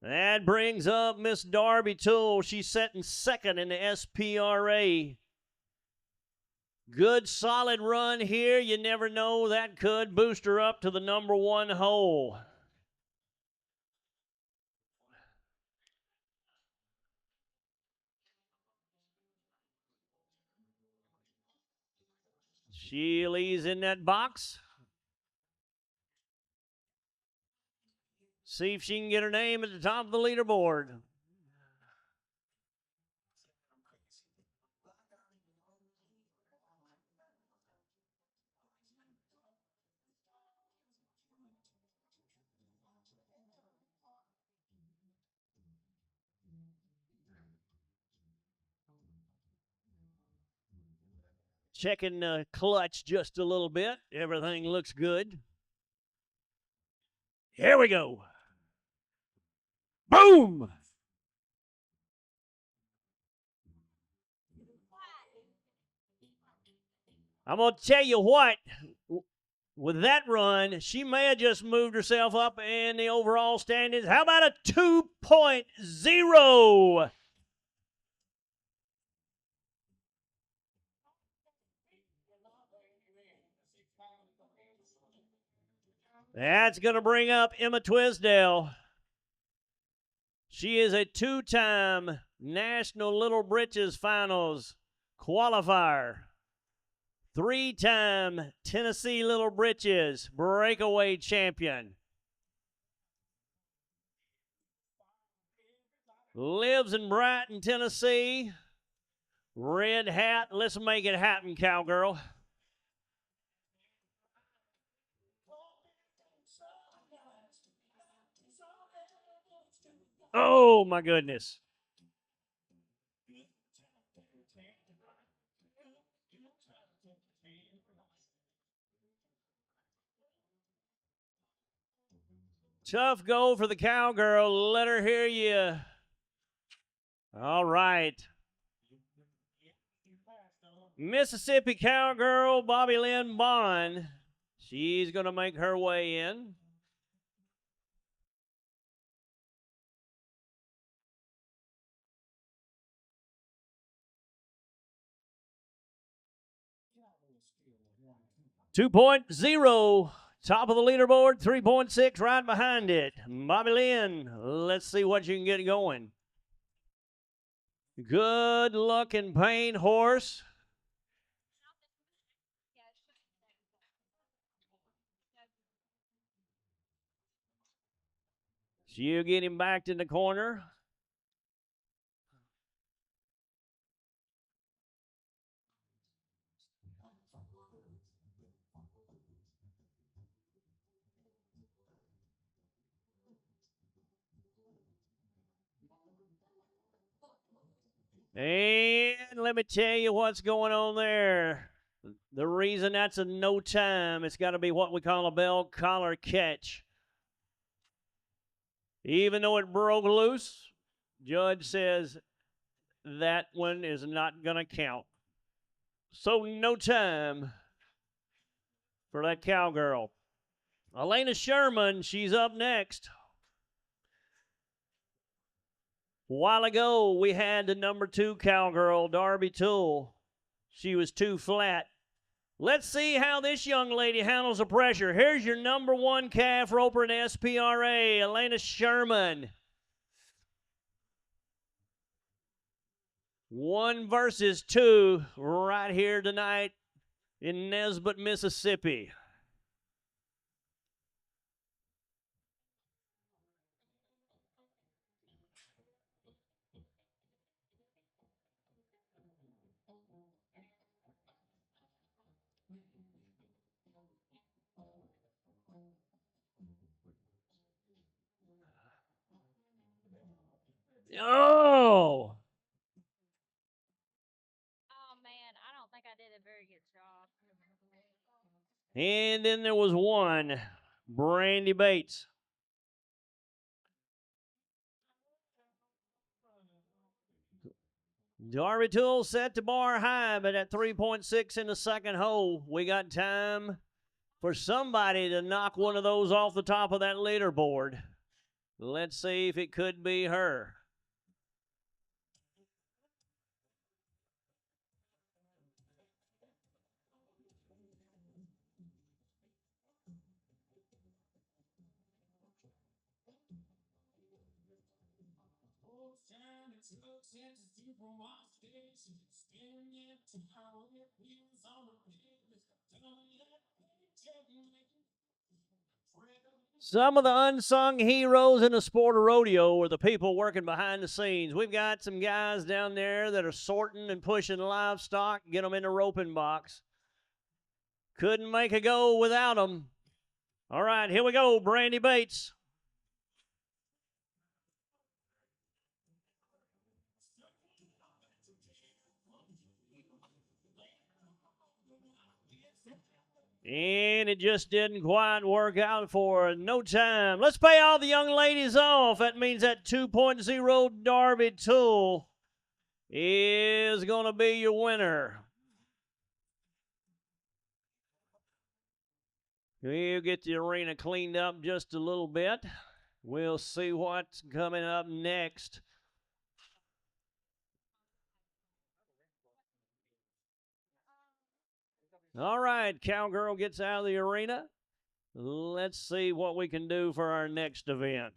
That brings up Miss Darby Toole. She's sitting second in the SPRA. Good solid run here. You never know, that could boost her up to the #1 hole. Sheely's in that box. See if she can get her name at the top of the leaderboard. Checking the clutch just a little bit. Everything looks good. Here we go. Boom! I'm going to tell you what, with that run, she may have just moved herself up in the overall standings. How about a 2.0? That's going to bring up Emma Twisdale. She is a 2-time National Little Britches Finals qualifier. 3-time Tennessee Little Britches breakaway champion. Lives in Brighton, Tennessee. Red hat. Let's make it happen, cowgirl. Oh, my goodness. Tough go for the cowgirl. Let her hear you. All right. Mississippi cowgirl Bobby Lynn Bond. She's going to make her way in. .0, top of the leaderboard, 3.6 right behind it. Bobby Lynn, let's see what you can get going. Good looking paint horse. She'll get him backed in the corner. And let me tell you what's going on there. The reason that's a no time, it's got to be what we call a bell collar catch. Even though it broke loose, judge says that one is not going to count. So no time for that cowgirl. Elena Sherman, she's up next. A while ago, we had the number 2 cowgirl, Darby Toole. She was too flat. Let's see how this young lady handles the pressure. Here's your number 1 calf roper in SPRA, Elena Sherman. 1 versus 2 right here tonight in Nesbitt, Mississippi. Oh! Oh man, I don't think I did a very good job. And then there was one, Brandy Bates. Darby Toole set the bar high, but at 3.6 in the second hole, we got time for somebody to knock one of those off the top of that leaderboard. Let's see if it could be her. Some of the unsung heroes in the sport of rodeo are the people working behind the scenes. We've got some guys down there that are sorting and pushing livestock, get them in the roping box. Couldn't make a go without them. All right, here we go, Brandy Bates. And it just didn't quite work out for no time. Let's pay all the young ladies off. That means that 2.0 Darby Toole is going to be your winner. We'll get the arena cleaned up just a little bit. We'll see what's coming up next. All right, cowgirl gets out of the arena. Let's see what we can do for our next event.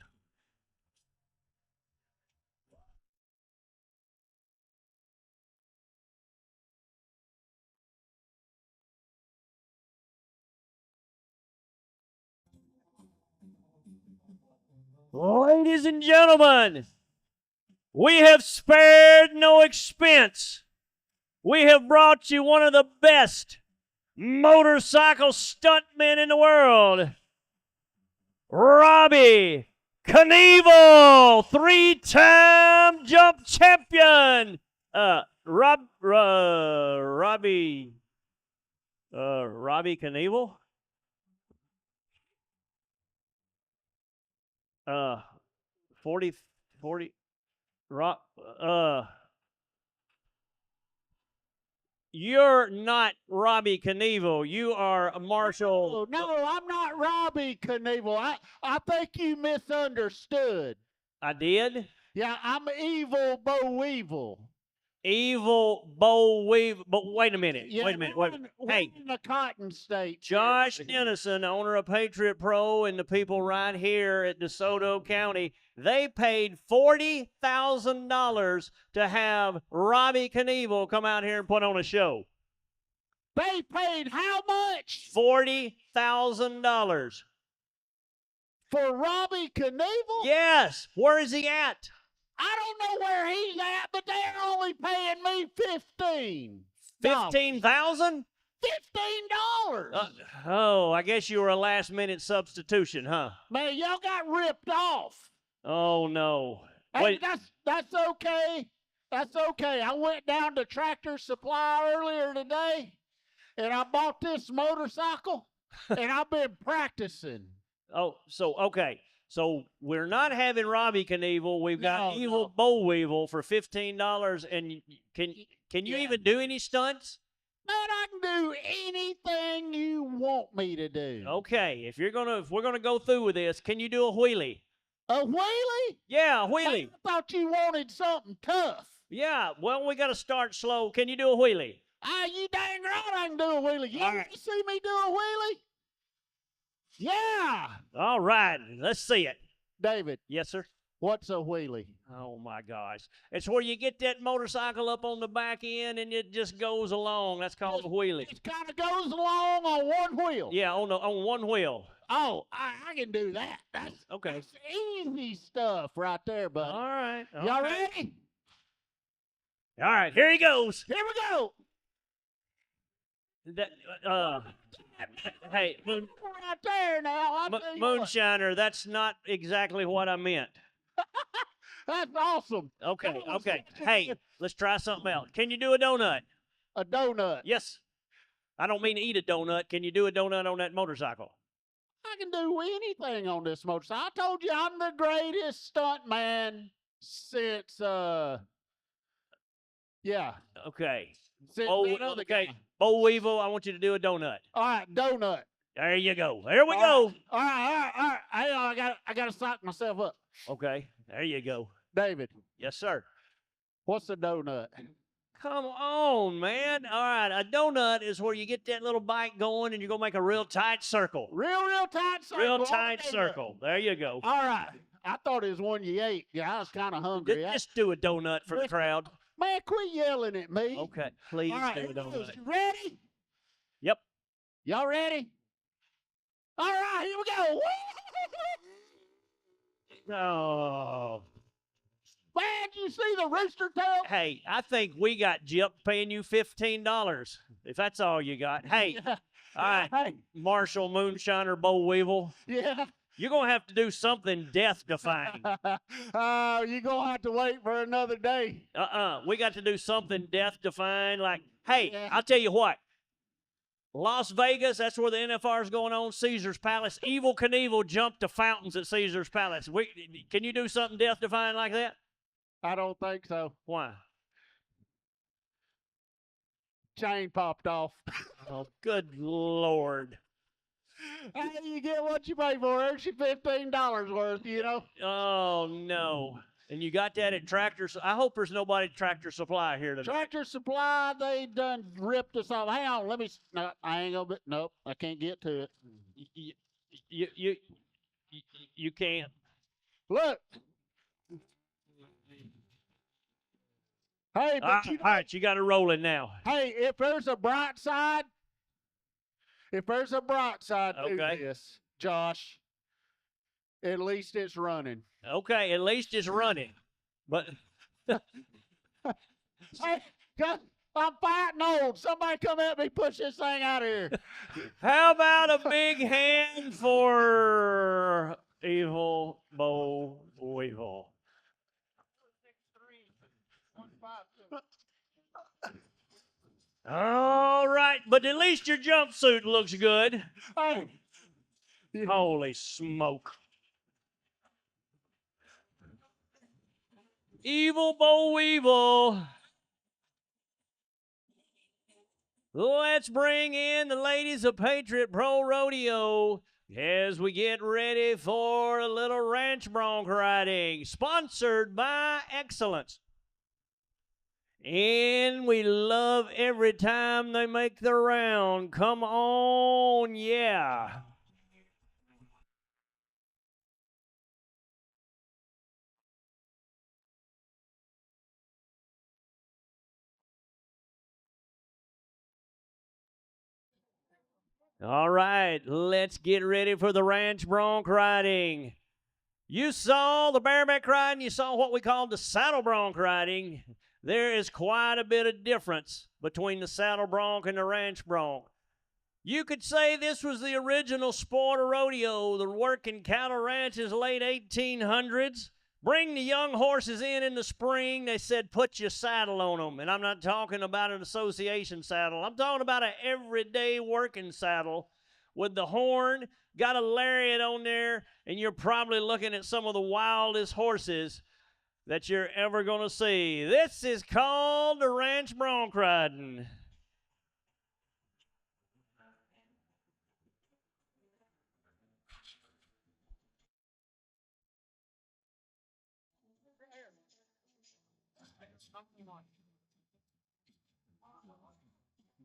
Ladies and gentlemen, we have spared no expense. We have brought you one of the best motorcycle stuntmen in the world, Robbie Knievel, 3-time jump champion. Robbie Knievel. 40, you're not Robbie Knievel. You are Marshall. No, I'm not Robbie Knievel. I think you misunderstood. I did? Yeah, I'm Evil Bo Weevil. Evil Bo Weevil. But wait a minute. Yeah, Wait a minute. Hey, in the Cotton State. Josh Dennison, owner of Patriot Pro, and the people right here at Desoto County, they paid $40,000 to have Robbie Knievel come out here and put on a show. They paid how much? $40,000. For Robbie Knievel? Yes. Where is he at? I don't know where he's at, but they're only paying me $15. 15,000? $15. Oh, I guess you were a last-minute substitution, huh? Man, y'all got ripped off. Oh, no. Hey, Wait. that's okay. That's okay. I went down to Tractor Supply earlier today, and I bought this motorcycle, and I've been practicing. Oh, so, okay. So we're not having Robbie Knievel. We've got No, Evil no. Boll Weevil for $15. And can you Yeah. even do any stunts? Man, I can do anything you want me to do. Okay, if we're gonna go through with this, can you do a wheelie? A wheelie? Yeah, a wheelie. Hey, I thought you wanted something tough. Yeah, well, we got to start slow. Can you do a wheelie? You dang right I can do a wheelie. You All want right. to see me do a wheelie? Yeah. All right, let's see it. David, Yes, sir. what's a wheelie? Oh my gosh, it's where you get that motorcycle up on the back end and it just goes along. That's called a wheelie. It kind of goes along on one wheel. Yeah, on one wheel. Oh, I can do that. That's Okay. easy stuff right there, buddy. All right. Y'all okay. ready? All right, here he goes. Here we go. That, hey, Right there now. I'll tell you what. Moonshiner, that's not exactly what I meant. That's awesome. Okay, That was okay. such a Hey, good- let's try something else. Can you do a donut? A donut. Yes. I don't mean to eat a donut. Can you do a donut on that motorcycle? I can do anything on this motorcycle. I told you I'm the greatest stunt man since yeah. Okay. Since Oh, that other okay. guy. Boll Weevil, I want you to do a donut. All right, donut. There you go. There we All go. right, all right, all right. Hang on, I gotta psych myself up. Okay. There you go. David, Yes, sir. what's a donut? Come on, man. All right. A donut is where you get that little bike going and you're going to make a real tight circle. Real tight circle. Real on a tight donut. circle. There you go. All right. I thought it was one you ate. Yeah, I was kind of hungry. Just do a donut for the Just- crowd. Man, quit yelling at me. Okay. Please All right, do here a it goes. donut. You ready? Yep. Y'all ready? All right, here we go. Oh. Man, you see the rooster tail? Hey, I think we got gypped paying you $15. If that's all you got. Hey, Yeah. all right, Hey, Marshall Moonshiner Boll Weevil, yeah. you're going to have to do something death-defying. You're going to have to wait for another day. We got to do something death-defying. Like, hey, Yeah. I'll tell you what. Las Vegas, that's where the NFR is going on. Caesar's Palace. Evil Knievel jumped the fountains at Caesar's Palace. Can you do something death-defying like that? I don't think so. Why? Chain popped off. Oh, good Lord. Hey, you get what you pay for. There's your $15 worth, you know. Oh, no. And you got that at Tractor. I hope there's nobody at Tractor Supply here today. Tractor Supply, they done ripped us off. Hang on, let me. No, I ain't gonna. Nope, I can't get to it. You can't. Look. Hey, All but you right, you got it rolling now. hey, if there's a bright side to Okay. this, Josh, at least it's running. Okay, at least it's running. But Hey, God, I'm fighting old. Somebody come help me push this thing out of here. how about a big hand for Evil Boll Weevil? All right, but at least your jumpsuit looks good. Hey, Holy smoke. Evil Boll Weevil. Let's bring in the ladies of Patriot Pro Rodeo as we get ready for a little ranch bronc riding, sponsored by Excellence. And we love every time they make the round. Come on, yeah. All right, let's get ready for the ranch bronc riding. You saw the bareback riding, you saw what we call the saddle bronc riding. There is quite a bit of difference between the saddle bronc and the ranch bronc. You could say this was the original sport of rodeo, the working cattle ranches, late 1800s. Bring the young horses in the spring. They said, put your saddle on them. And I'm not talking about an association saddle. I'm talking about an everyday working saddle with the horn, got a lariat on there, and you're probably looking at some of the wildest horses that you're ever going to see. This is called the ranch bronc riding.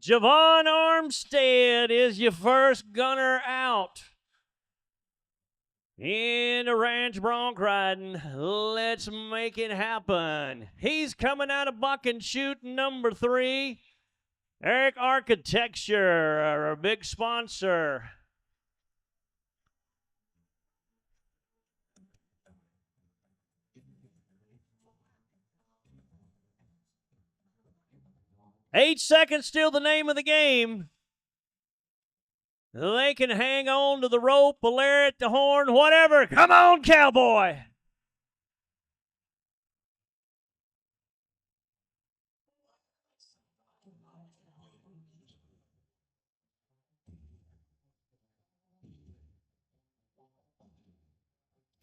Javon Armstead is your first gunner out in the ranch bronc riding. Let's make it happen. He's coming out of buck and shoot number 3. Eric Architecture, our big sponsor. Eight seconds still the name of the game. They can hang on to the rope, the lariat, the horn, whatever. Come on, cowboy.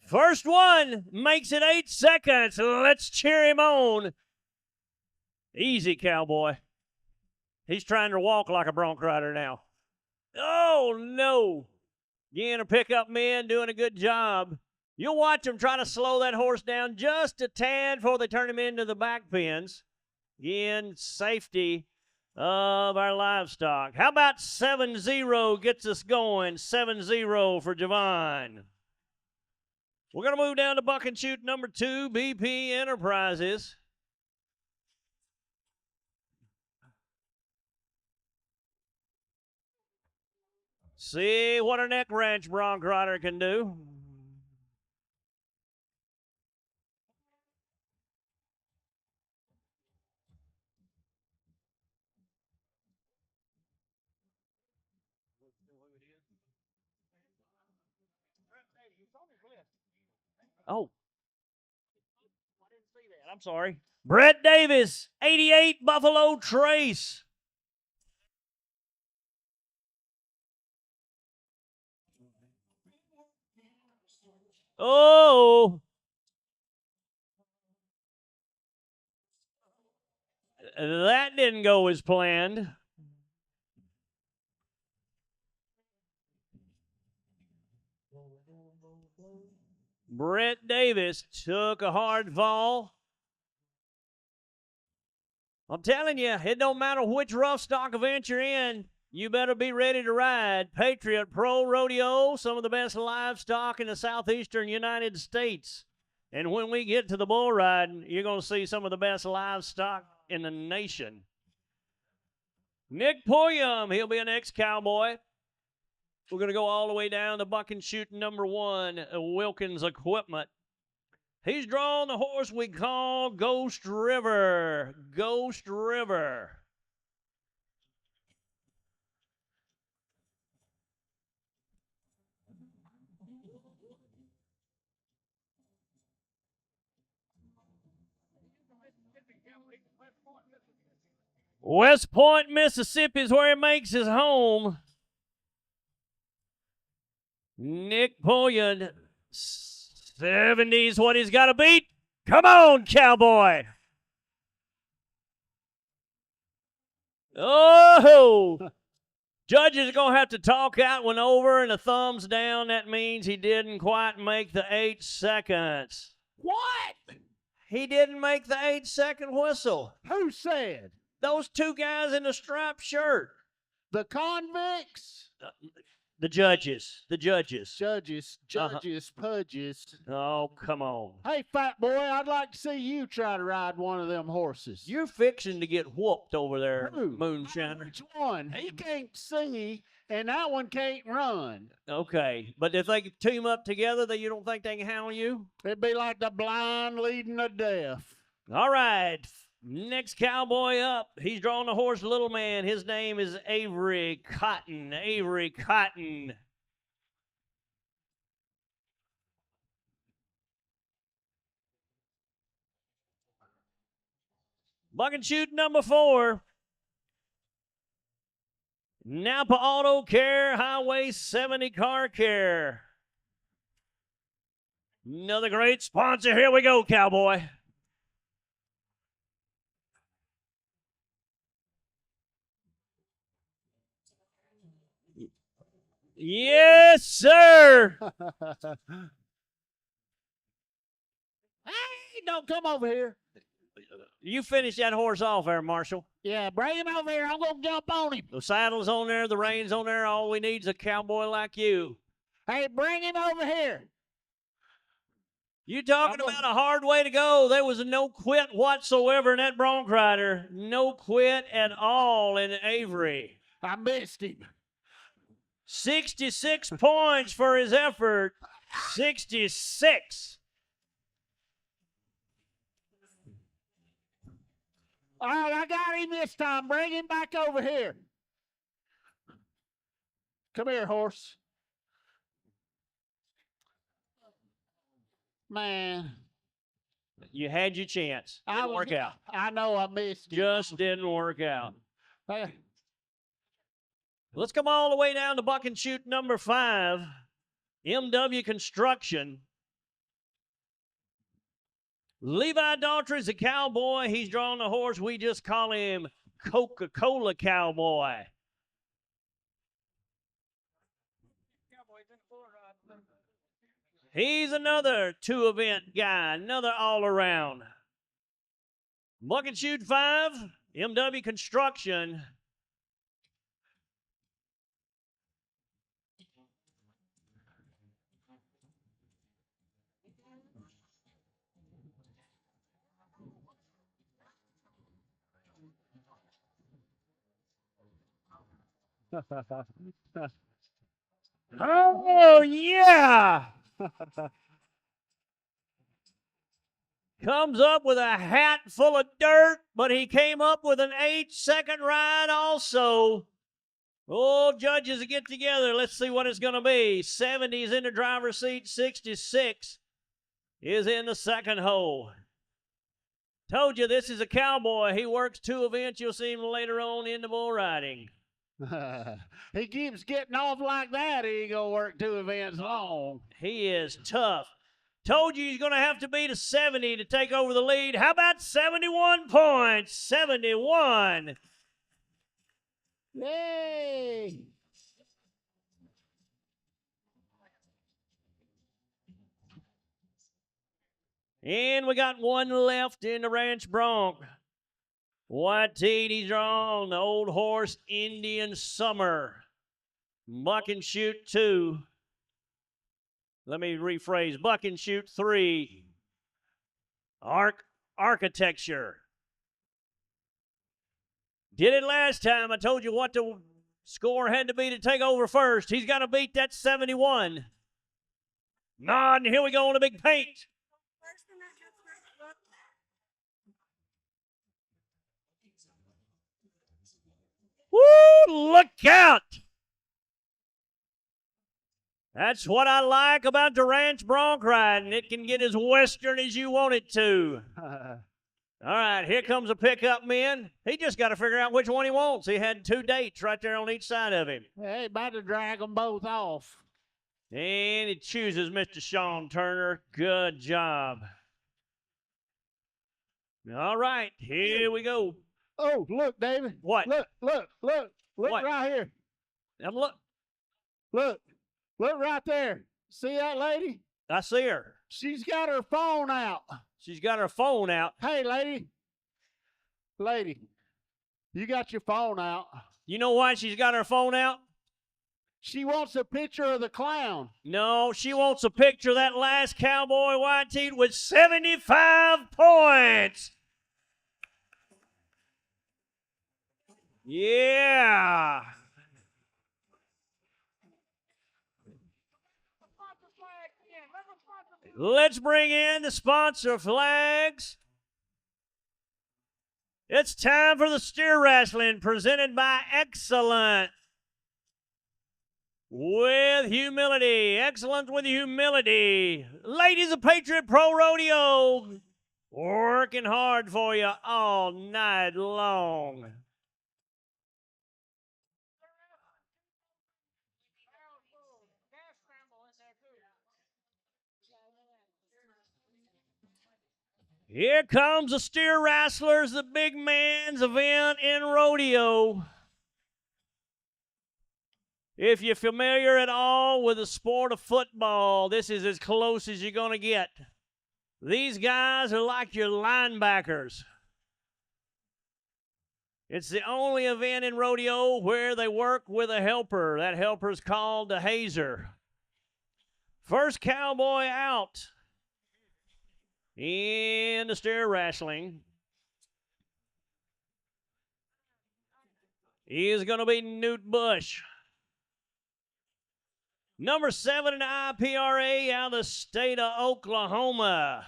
First one makes it 8 seconds. Let's cheer him on. Easy, cowboy. He's trying to walk like a bronc rider now. Oh, no. Again, a pickup men doing a good job. You'll watch them try to slow that horse down just a tad before they turn him into the back pins. Again, safety of our livestock. How about 7-0 gets us going? 7-0 for Javon. We're going to move down to buck and shoot number 2, BP Enterprises. See what a neck ranch bronc rider can do. Oh. I didn't see that. I'm sorry. Brett Davis, 88 Buffalo Trace. Oh. That didn't go as planned. Brett Davis took a hard fall. I'm telling you, it don't matter which rough stock event you're in, you better be ready to ride. Patriot Pro Rodeo, some of the best livestock in the southeastern United States. And when we get to the bull riding, you're going to see some of the best livestock in the nation. Nick Pulliam, he'll be an ex-cowboy. We're going to go all the way down to buck and shoot number 1, Wilkins Equipment. He's drawn the horse we call Ghost River. Ghost River. West Point, Mississippi is where he makes his home. Nick Pulliam, 70's what he's got to beat. Come on, cowboy. Oh, judges are going to have to talk that one over and a thumbs down. That means he didn't quite make the 8 seconds. What? He didn't make the 8-second whistle. Who said? Those 2 guys in the striped shirt. The convicts? The judges. The judges. Judges, pudges. Oh, come on. Hey, fat boy, I'd like to see you try to ride one of them horses. You're fixing to get whooped over there, Who? moonshiner. Which one? He can't see, and that one can't run. Okay, but if they team up together, then you don't think they can handle you? It'd be like the blind leading the deaf. All right, next cowboy up. He's drawing the horse Little Man. His name is Avery Cotton. Avery Cotton. Buck and shoot number 4. Napa Auto Care, Highway 70 Car Care. Another great sponsor. Here we go, cowboy. Yes, sir. Hey, don't come over here. You finish that horse off there, Marshall. Yeah, bring him over here. I'm going to jump on him. The saddle's on there, the reins on there. All we need is a cowboy like you. Hey, bring him over here. You talking about a hard way to go. There was no quit whatsoever in that bronc rider. No quit at all in Avery. I missed him. 66 points for his effort. 66. All right, I got him this time. Bring him back over here. Come here, horse. Man. You had your chance. Didn't work out. I know I missed him. Just didn't work out. Hey, Let's come all the way down to buck and shoot number 5. MW Construction. Levi Daughtry is a cowboy. He's drawing the horse. We just call him Coca-Cola Cowboy. He's another 2-event guy, another all-around. Buck and shoot 5, MW Construction. Oh, yeah! Comes up with a hat full of dirt, but he came up with an 8-second ride also. Oh, judges get together. Let's see what it's going to be. 70 is in the driver's seat. 66 is in the second hole. Told you this is a cowboy. He works 2 events. You'll see him later on in the bull riding. he keeps getting off like that. He ain't going to work 2 events long. He is tough. Told you he's going to have to beat a 70 to take over the lead. How about 71 points? 71. Yay! And we got one left in the ranch bronc. White teed, he's drawn the old horse Indian Summer. Buck and shoot 2. Let me rephrase. Buck and shoot 3. Architecture. Did it last time. I told you what the score had to be to take over first. He's got to beat that 71. Nod, and here we go on the big paint. Woo, look out. That's what I like about the ranch bronc riding. It can get as western as you want it to. All right, here comes a pickup man. He just got to figure out which one he wants. He had 2 dates right there on each side of him. Hey, about to drag them both off. And he chooses Mr. Sean Turner. Good job. All right, here we go. Oh, look, David. What? Look What? right here. Now look, Look right there. See that lady? I see her. She's got her phone out. She's got her phone out. Hey, lady, you got your phone out. You know why she's got her phone out? She wants a picture of the clown. No, she wants a picture of that last cowboy white teeth with 75 points. Yeah. Let's bring in the sponsor flags. It's time for the steer wrestling presented by Excellent with Humility. Excellent with Humility. Ladies of Patriot Pro Rodeo, working hard for you all night long. Here comes the steer wrestlers, the big man's event in rodeo. If you're familiar at all with the sport of football, this is as close as you're going to get. These guys are like your linebackers. It's the only event in rodeo where they work with a helper. That helper is called the hazer. First cowboy out in the steer wrestling is going to be Newt Bush. Number 7 in the IPRA out of the state of Oklahoma.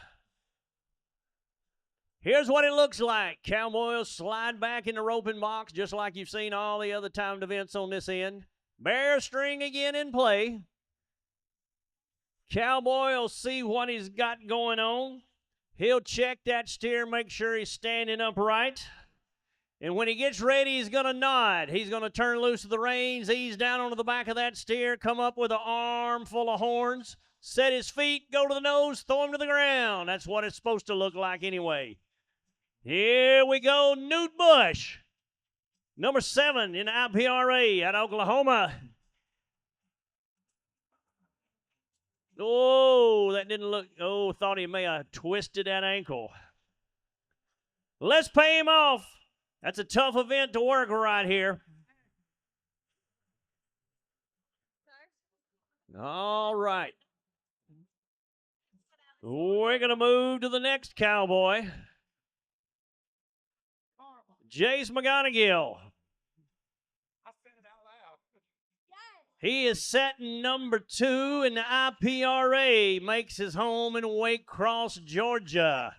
Here's what it looks like. Cowboy will slide back in the roping box just like you've seen all the other timed events on this end. Bear string again in play. Cowboy will see what he's got going on. He'll check that steer, make sure he's standing upright. And when he gets ready, he's going to nod. He's going to turn loose of the reins, ease down onto the back of that steer, come up with an arm full of horns, set his feet, go to the nose, throw him to the ground. That's what it's supposed to look like anyway. Here we go, Newt Bush. Number 7 in the IPRA at Oklahoma. Oh, that didn't look, thought he may have twisted that ankle. Let's pay him off. That's a tough event to work right here. All right. We're going to move to the next cowboy. Jace McGonigal. He is setting number 2 in the IPRA. Makes his home in Waycross, Georgia.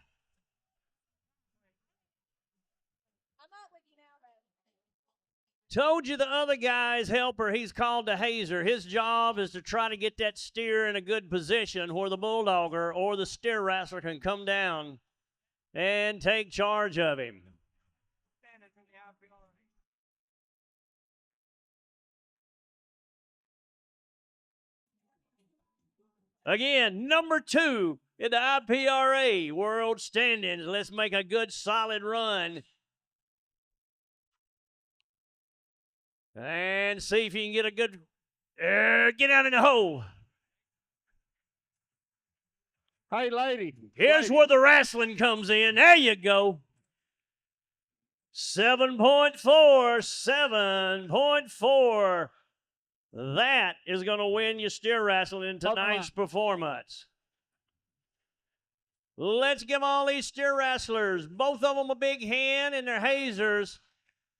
Told you the other guy's helper, he's called the hazer. His job is to try to get that steer in a good position where the bulldogger or the steer wrestler can come down and take charge of him. Again, number 2 in the IPRA world standings. Let's make a good solid run. And see if you can get a good, get out in the hole. Hey, lady. Here's where the wrestling comes in. There you go. 7.4, 7.4. That is going to win you steer wrestling in tonight's performance. Let's give all these steer wrestlers, both of them a big hand in their hazers.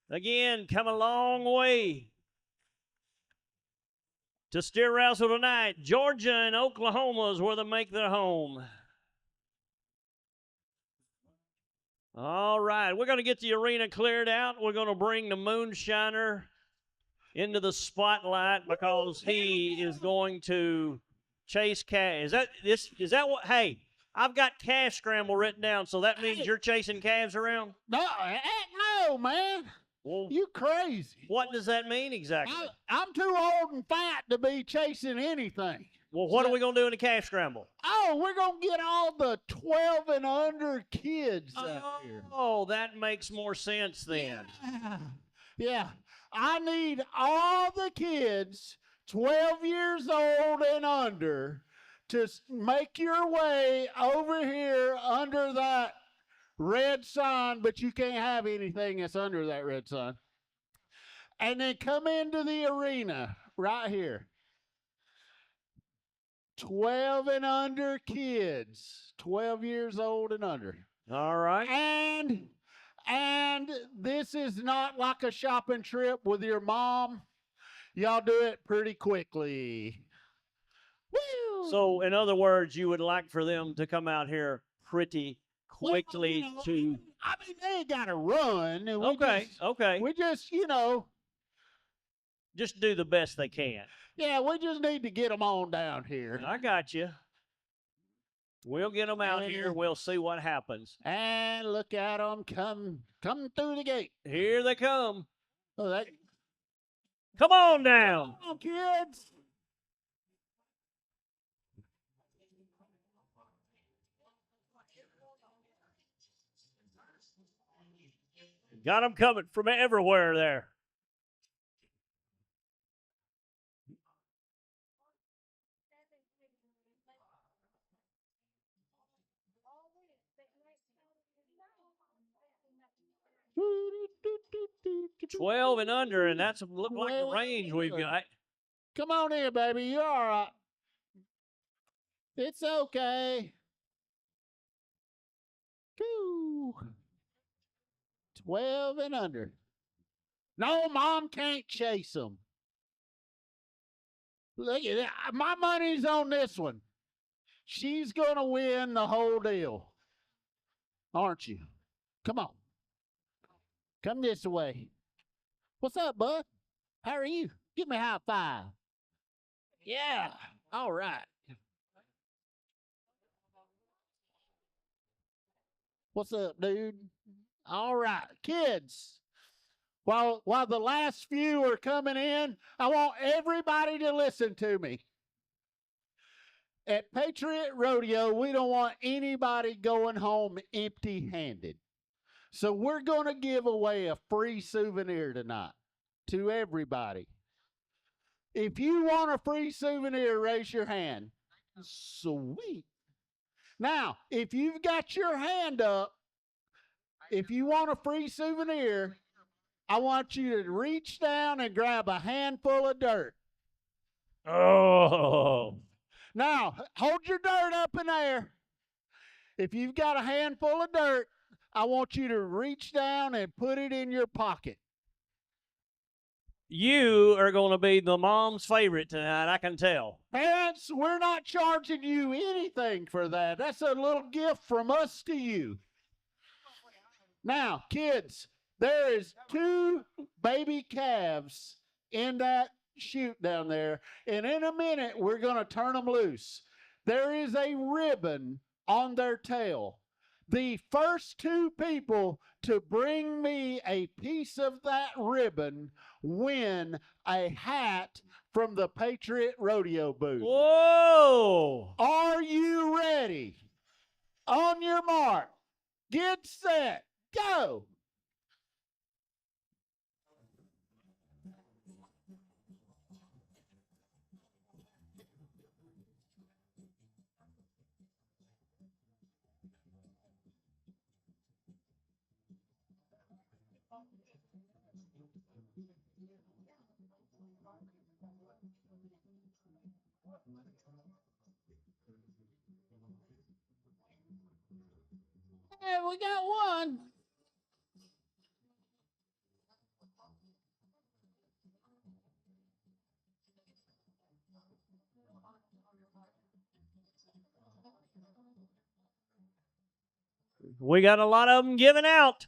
Again, come a long way to steer wrestle tonight. Georgia and Oklahoma is where they make their home. All right, we're going to get the arena cleared out. We're going to bring the moonshiner into the spotlight because he is going to chase calves. Is that what? Hey, I've got calf scramble written down, so that means you're chasing calves around? No, man. Well, You crazy. what does that mean exactly? I'm too old and fat to be chasing anything. Well, what are we going to do in the calf scramble? Oh, we're going to get all the 12 and under kids out here. Oh, that makes more sense then. Yeah. I need all the kids 12 years old and under to make your way over here under that red sign, but you can't have anything that's under that red sign. and then come into the arena right here. 12 and under kids, 12 years old and under. All right. And this is not like a shopping trip with your mom. Y'all do it pretty quickly. Woo! So, in other words, you would like for them to come out here pretty quickly to. I mean, they ain't got to run. Okay. We just, Just do the best they can. yeah, we just need to get them on down here. I got you. We'll get them out here. We'll see what happens. And look at them come through the gate. Here they come. Oh, Come on down. Come on, kids. Got them coming from everywhere there. Woo! 12 and under, and that's look like the range we've got. Come on in, baby. You're all right. It's okay. Woo. 12 and under. No, Mom can't chase them. Look at that. My money's on this one. She's going to win the whole deal. Aren't you? Come on. Come this way. What's up, bud? How are you? Give me a high five. Yeah. All right. What's up, dude? All right. Kids, while the last few are coming in, I want everybody to listen to me. At Patriot Rodeo, we don't want anybody going home empty-handed. So we're going to give away a free souvenir tonight to everybody. If you want a free souvenir, raise your hand. Sweet. Now, if you've got your hand up, if you want a free souvenir, I want you to reach down and grab a handful of dirt. Oh. Now, hold your dirt up in there. If you've got a handful of dirt, I want you to reach down and put it in your pocket. You are going to be the mom's favorite tonight, I can tell. Parents, we're not charging you anything for that. That's a little gift from us to you. Now, kids, there is 2 baby calves in that chute down there, and in a minute, we're going to turn them loose. There is a ribbon on their tail. The first 2 people to bring me a piece of that ribbon win a hat from the Patriot Rodeo booth. Whoa! Are you ready? On your mark, get set, go! Hey, we got one. We got a lot of them giving out.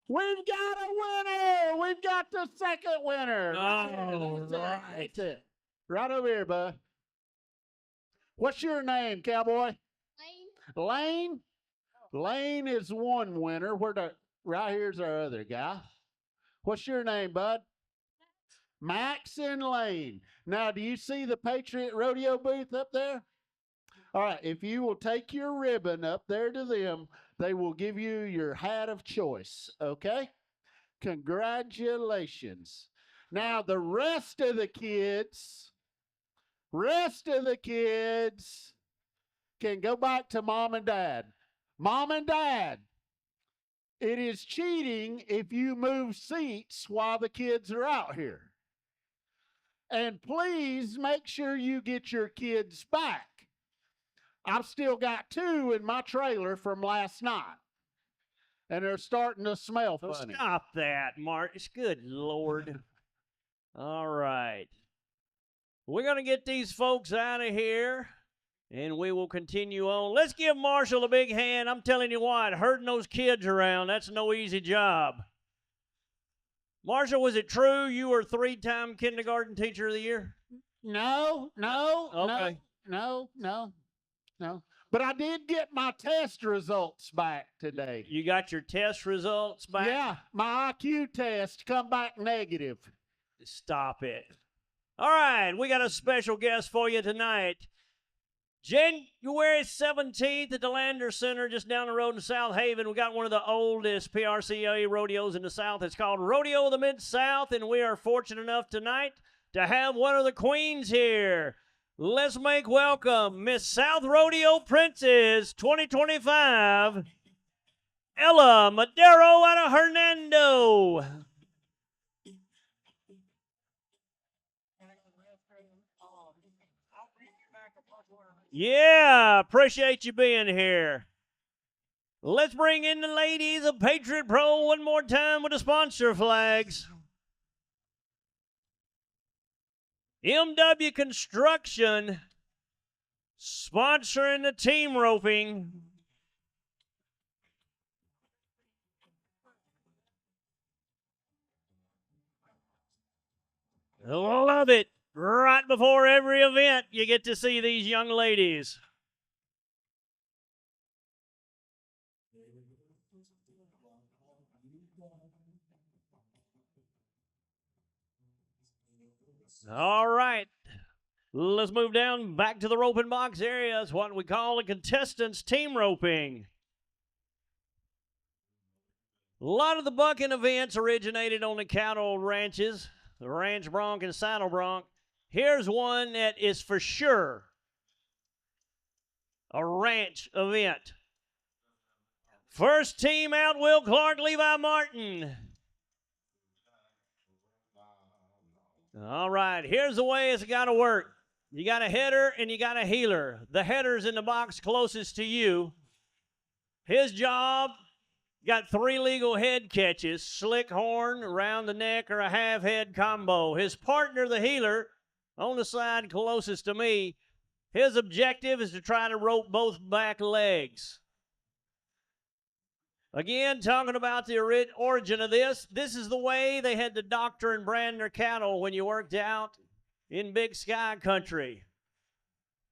We've got a winner. We've got the second winner. Oh, That's right. it. Right over here, bud. What's your name, cowboy? Lane. Lane? Lane is one winner. Right here's our other guy. What's your name, bud? Max and Lane. Now, do you see the Patriot Rodeo booth up there? All right, if you will take your ribbon up there to them, they will give you your hat of choice, okay? Congratulations. Now, the rest of the kids can go back to mom and dad. Mom and dad, It is cheating if you move seats while the kids are out here. And please make sure you get your kids back. I've still got 2 in my trailer from last night. And they're starting to smell Oh, funny. stop that, Mark. It's good Lord. All right. We're going to get these folks out of here, and we will continue on. Let's give Marshall a big hand. I'm telling you what, herding those kids around, that's no easy job. Marshall, was it true you were 3-time kindergarten teacher of the year? No. Okay. No. But I did get my test results back today. You got your test results back? Yeah, my IQ test come back negative. Stop it. All right, we got a special guest for you tonight. January 17th at the Lander Center just down the road in South Haven. We got one of the oldest PRCA rodeos in the South. It's called Rodeo of the Mid-South, and we are fortunate enough tonight to have one of the queens here. Let's make welcome Miss South Rodeo Princess 2025, Ella Madero out of Hernando. Yeah, appreciate you being here. Let's bring in the ladies of Patriot Pro one more time with the sponsor flags. MW Construction sponsoring the team roping. Love it. Right before every event, you get to see these young ladies. All right. Let's move down back to the roping box area. It's what we call the contestants team roping. A lot of the bucking events originated on the cattle ranches, the ranch bronc and saddle bronc. Here's one that is for sure a ranch event. First team out, Will Clark, Levi Martin. All right, here's the way it's got to work. You got a header and you got a heeler. The header's in the box closest to you. His job, got 3 legal head catches, slick horn, around the neck, or a half head combo. His partner, the heeler, on the side closest to me, his objective is to try to rope both back legs. Again, talking about the origin of this is the way they had to doctor and brand their cattle when you worked out in Big Sky Country.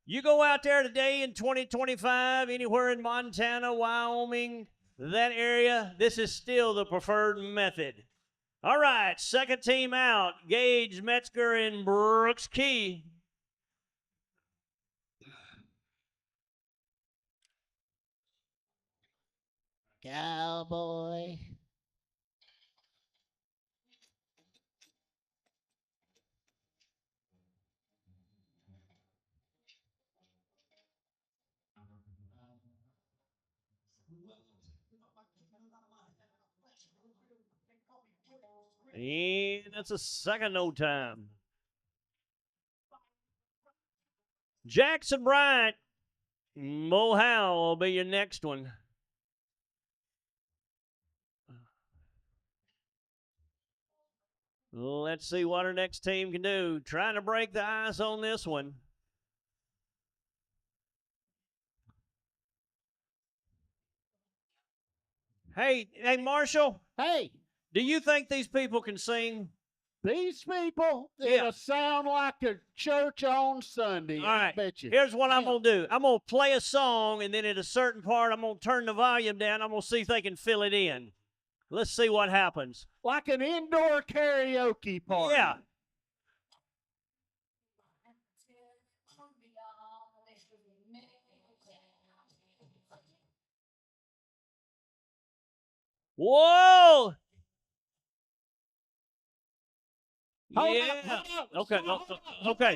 You go out there today in 2025, anywhere in Montana, Wyoming, that area, this is still the preferred method. All right, second team out, Gage, Metzger, and Brooks Key. Cowboy. And that's a second no time. Jackson Bryant, Mo Howe will be your next one. Let's see what our next team can do. Trying to break the ice on this one. Hey, Marshall. Hey, Do you think these people can sing? these people, Yeah. it'll sound like a church on Sunday. All right. I bet you. Here's what I'm going to do. I'm going to play a song, and then at a certain part, I'm going to turn the volume down. I'm going to see if they can fill it in. Let's see what happens. Like an indoor karaoke party. Yeah. Whoa! Hold Yeah. up. Okay.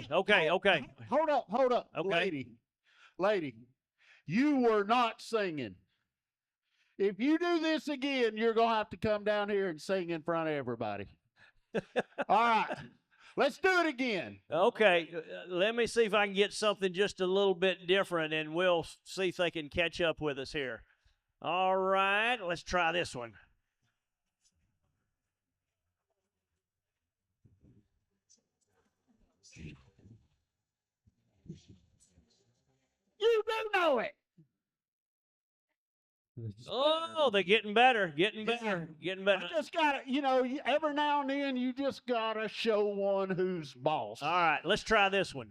Okay. Hold up. Okay. Lady, you were not singing. If you do this again, you're going to have to come down here and sing in front of everybody. All right. Let's do it again. Okay, let me see if I can get something just a little bit different, and we'll see if they can catch up with us here. All right, let's try this one. You do know it. Oh, they're getting better, getting better, getting better. I just got to, every now and then you just got to show one who's boss. All right, let's try this one.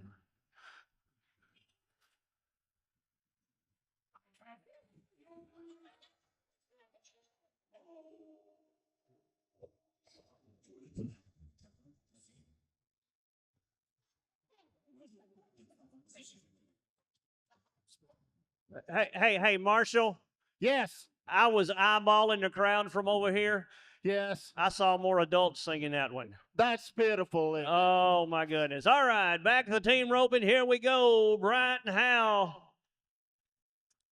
Hey, Marshall. Yes. I was eyeballing the crowd from over here. Yes. I saw more adults singing that one. That's pitiful. Isn't it? Oh, my goodness. All right, back to the team roping. Here we go. Bryant and Hal.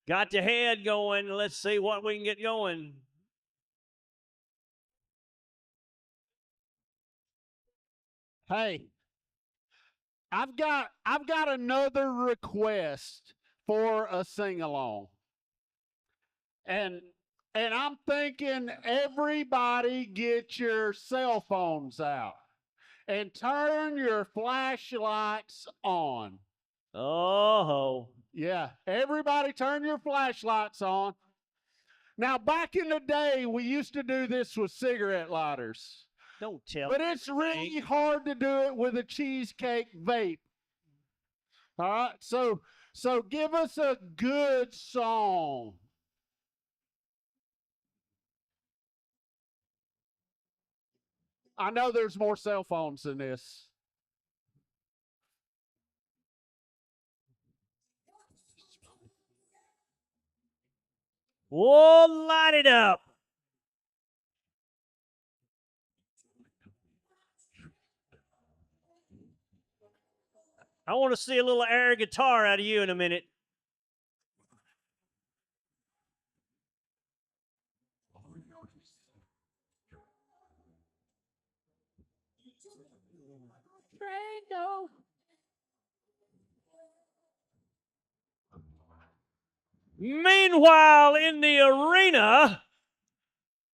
Got your head going. Let's see what we can get going. Hey, I've got another request for a sing along. And I'm thinking everybody get your cell phones out and turn your flashlights on. Oh. Yeah, everybody turn your flashlights on. Now, back in the day, we used to do this with cigarette lighters. Don't tell But it's really hard to do it with a cheesecake vape. All right, so give us a good song. I know there's more cell phones than this. Whoa, light it up. I want to see a little air guitar out of you in a minute. Meanwhile, in the arena,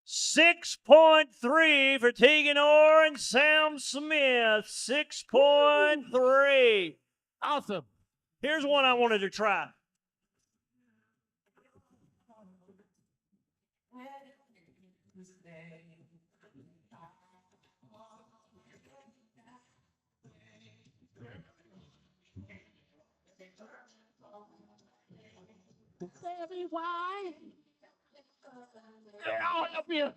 6.3 for Tegan Orr and Sam Smith. 6.3. Awesome. Here's one I wanted to try. Baby, why? I'll help you.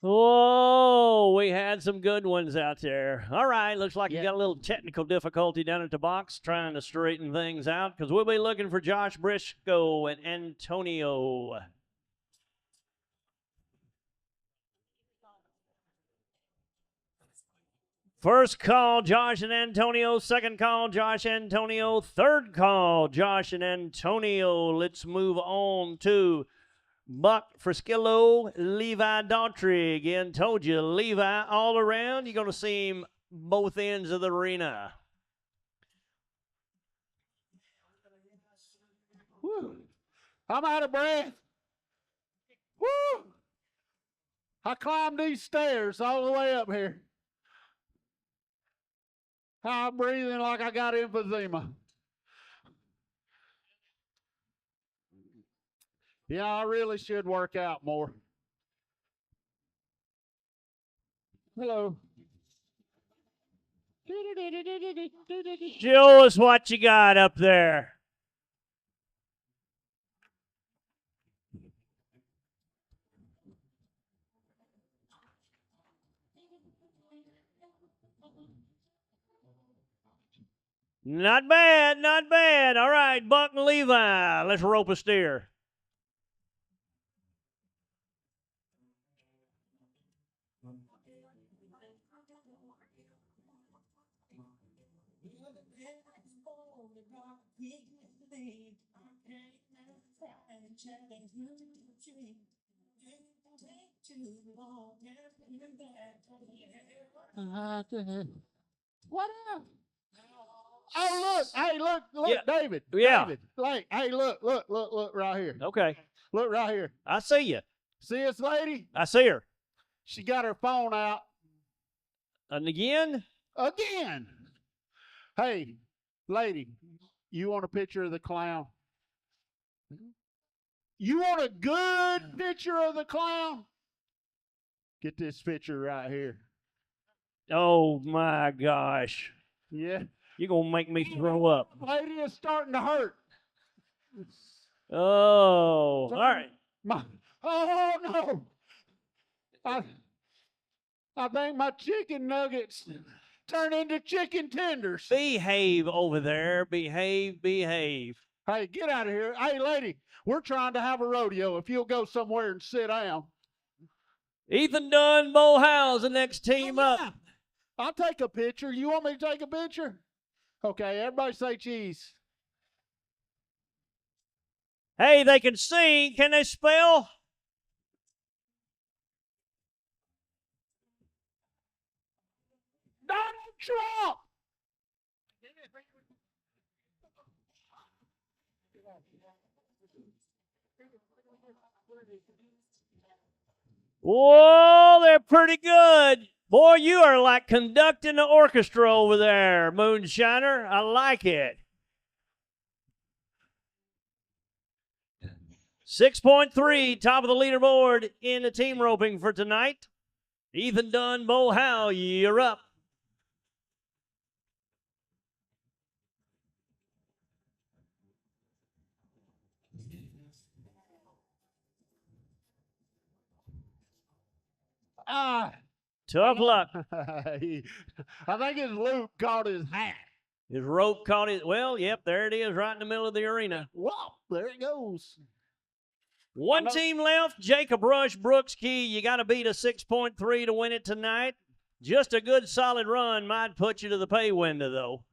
Oh, we had some good ones out there. All right, looks like you Yeah. got a little technical difficulty down at the box trying to straighten things out because we'll be looking for Josh Briscoe and Antonio. First call, Josh and Antonio. Second call, Josh Antonio. Third call, Josh and Antonio. Let's move on to Buck Friskillo, Levi Daughtry. Again, told you, Levi all around. You're going to see him both ends of the arena. Whew. I'm out of breath. Woo! I climbed these stairs all the way up here. I'm breathing like I got emphysema. Yeah, I really should work out more. Hello. Show us what you got up there. Not bad, not bad. All right, Buck and Levi, let's rope a steer. What up? Oh, look. Hey, look, Yeah. David. Yeah. David. Like, hey, look right here. Okay. Look right here. I see you. See this lady? I see her. She got her phone out And again? again. Hey, lady, you want a picture of the clown? You want a good picture of the clown? Get this picture right here. Oh, my gosh. Yeah. You're going to make me throw up. Lady is starting to hurt. Oh, all right. Oh, no. I think my chicken nuggets turn into chicken tenders. Behave over there. Behave. Hey, get out of here. Hey, lady, we're trying to have a rodeo. If you'll go somewhere and sit down. Ethan Dunn, Bo Howell's the next team up. I'll take a picture. You want me to take a picture? Okay, everybody say cheese. Hey, they can sing. Can they spell? Donald Trump! Whoa, they're pretty good. Boy, you are like conducting the orchestra over there, Moonshiner. I like it. 6.3, top of the leaderboard in the team roping for tonight. Ethan Dunn, Bo Howell, you're up. Tough luck. I think his loop caught his hat. His rope caught it. Well, yep, there it is right in the middle of the arena. Whoa, there it goes. One team left, Jacob Rush, Brooks Key. You got to beat a 6.3 to win it tonight. Just a good solid run might put you to the pay window, though.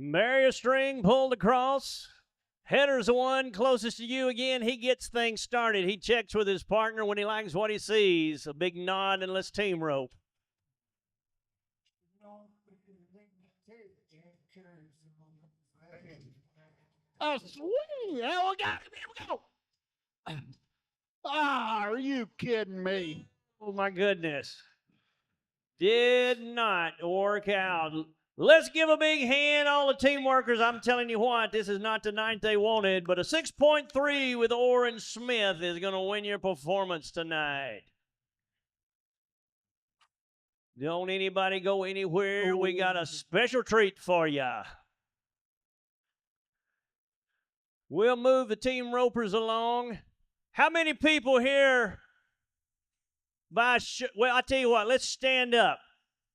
Barrier string pulled across. Header's the one closest to you again. He gets things started. He checks with his partner when he likes what he sees. A big nod and let's team rope. Oh, sweet. Oh, we got it. Here we go. Ah, are you kidding me? Oh, my goodness. Did not work out. Let's give a big hand, all the team workers. I'm telling you what, this is not the night they wanted, but a 6.3 with Orrin Smith is going to win your performance tonight. Don't anybody go anywhere. We got a special treat for you. We'll move the team ropers along. How many people here well, I tell you what, let's stand up.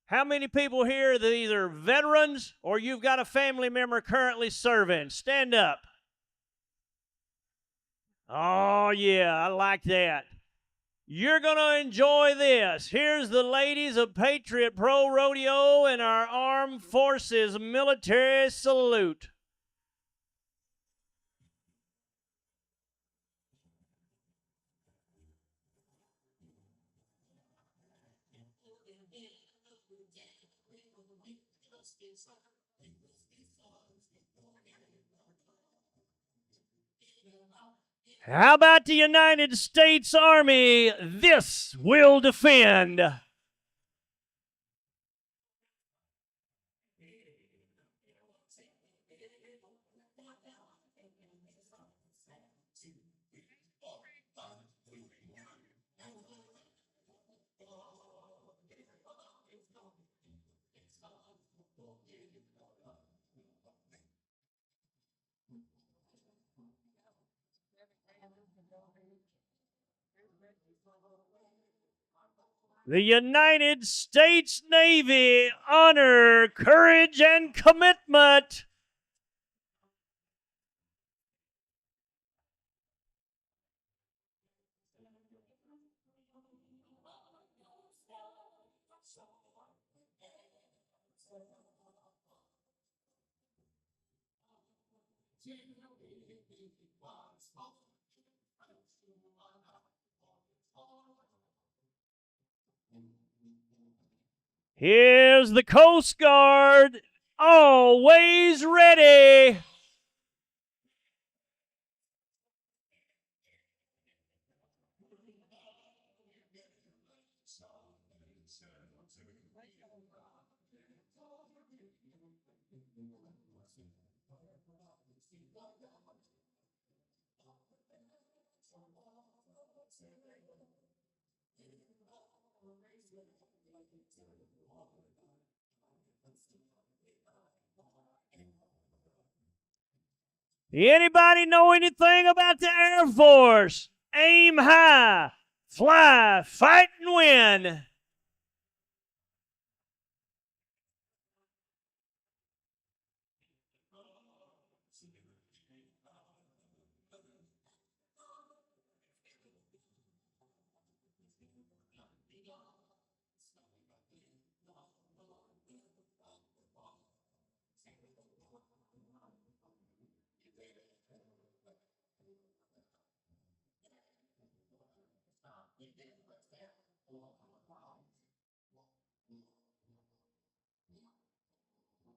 How many people here that either veterans or you've got a family member currently serving? Stand up. Oh, yeah, I like that. You're going to enjoy this. Here's the ladies of Patriot Pro Rodeo and our Armed Forces military salute. How about the United States Army? This will defend. The United States Navy, honor, courage, and commitment. Here's the Coast Guard, always ready. Anybody know anything about the Air Force? Aim high, fly, fight, and win.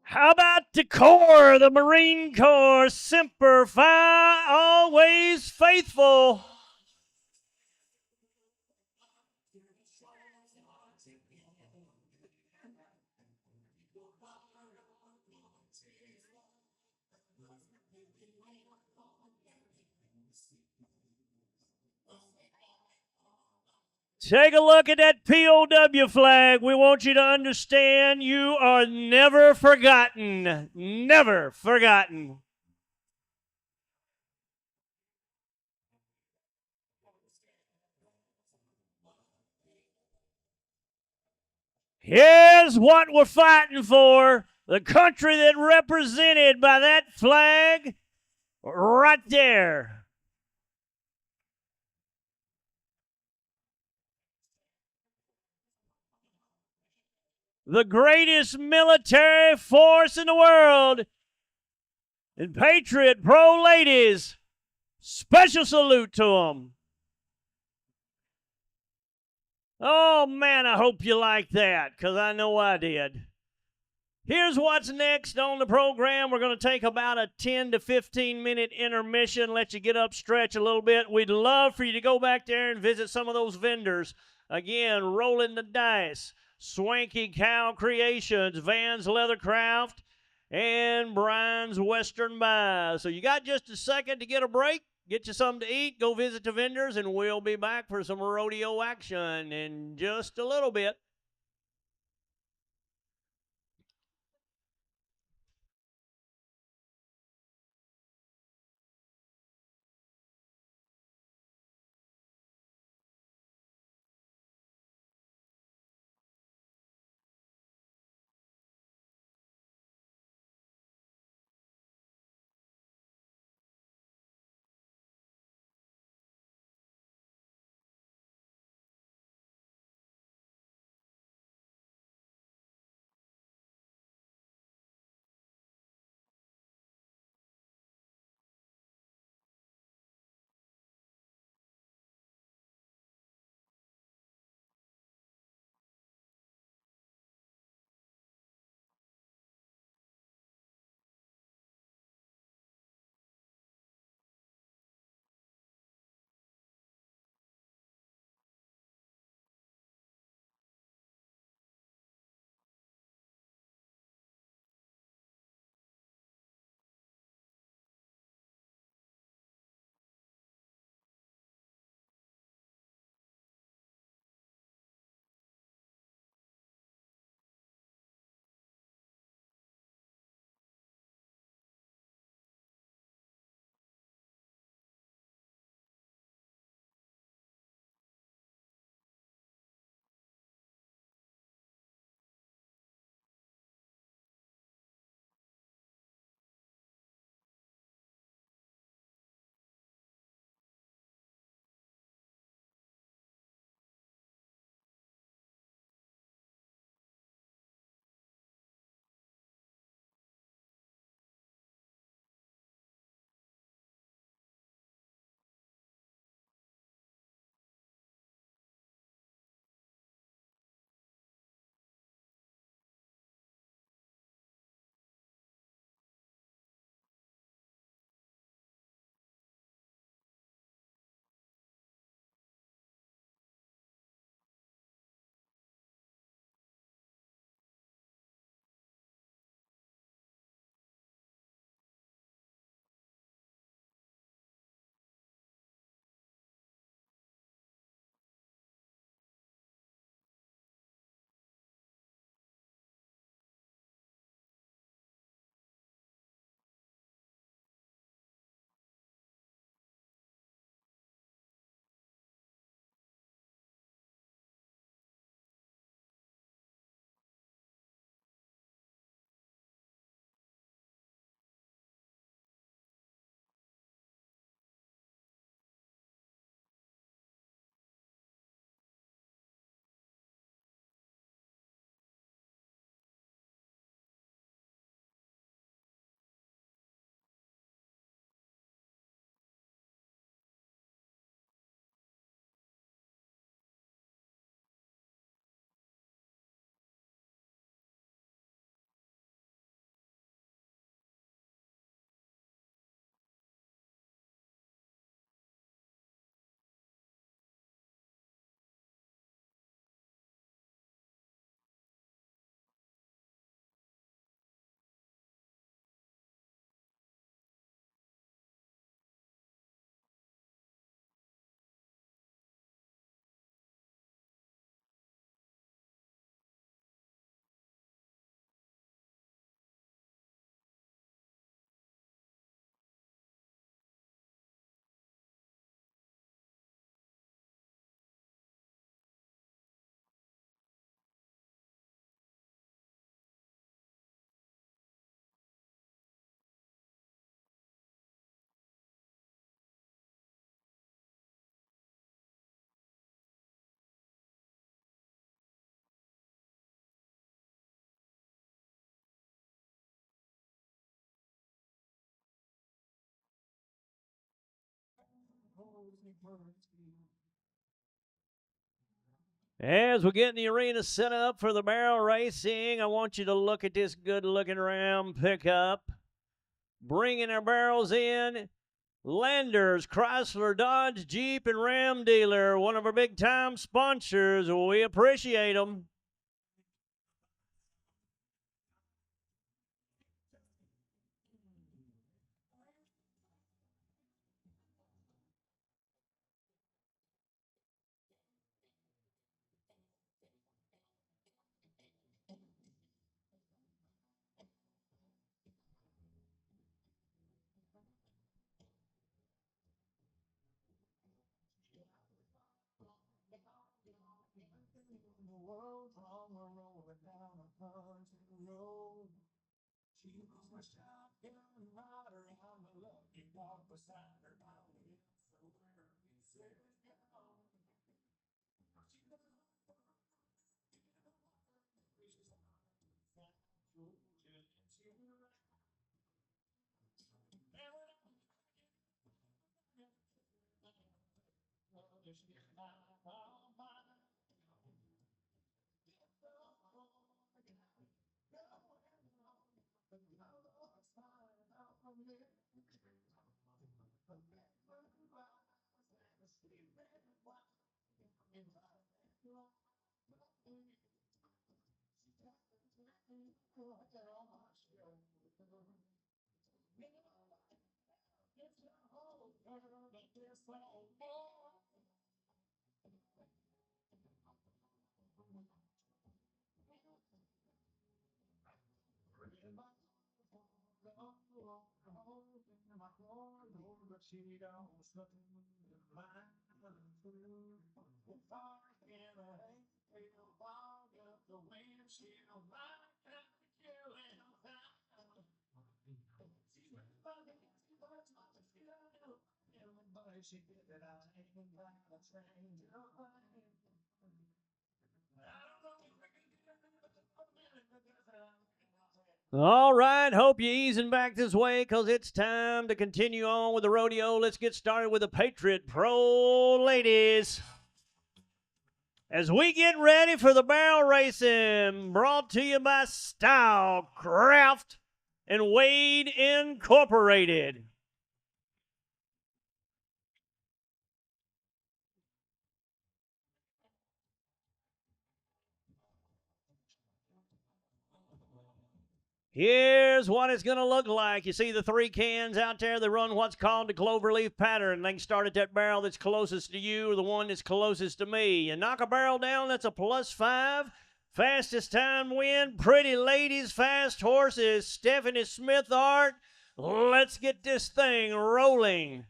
How about the Corps, the Marine Corps, Semper Fi, always faithful. Take a look at that POW flag. We want you to understand you are never forgotten. Never forgotten. Here's what we're fighting for. The country that represented by that flag right there. The greatest military force in the world. And Patriot Pro ladies, special salute to them. Oh, man, I hope you like that, because I know I did. Here's what's next on the program. We're going to take about a 10 to 15-minute intermission, let you get up, stretch a little bit. We'd love for you to go back there and visit some of those vendors. Again, Rolling the Dice, Swanky Cow Creations, Van's Leathercraft, and Brian's Western Buy. So you got just a second to get a break, get you something to eat, go visit the vendors, and we'll be back for some rodeo action in just a little bit. As we get in the arena set up for the barrel racing, I want you to look at this good-looking Ram pickup. Bringing our barrels in, Landers, Chrysler, Dodge, Jeep, and Ram dealer, one of our big-time sponsors. We appreciate them. All right, hope you're easing back this way because it's time to continue on with the rodeo. Let's get started with the Patriot Pro ladies. As we get ready for the barrel racing, brought to you by Style, Craft, and Wade Incorporated. Here's what it's going to look like. You see the three cans out there that run what's called the cloverleaf pattern. They can start at that barrel that's closest to you or the one that's closest to me. You knock a barrel down, that's a +5. Fastest time win. Pretty ladies, fast horses. Stephanie Smith Art. Let's get this thing rolling.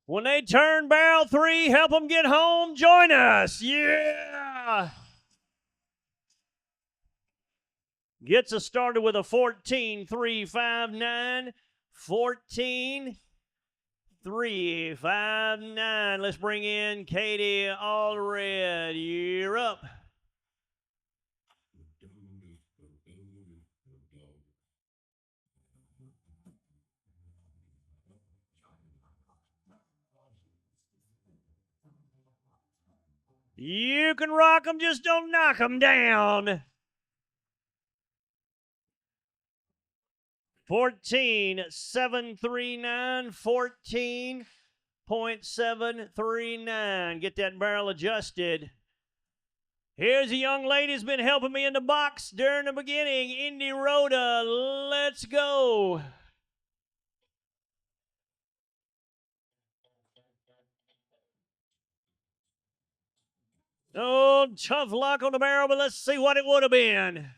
When they turn barrel 3, help them get home. Join us. Yeah. Gets us started with a 14.359. 14.359. Let's bring in Katie Allred. You're up. You can rock them, just don't knock them down. 14.739, 14.739. Get that barrel adjusted. Here's a young lady who's been helping me in the box during the beginning. Indy Rhoda, let's go. Oh, tough luck on the barrel, but let's see what it would have been.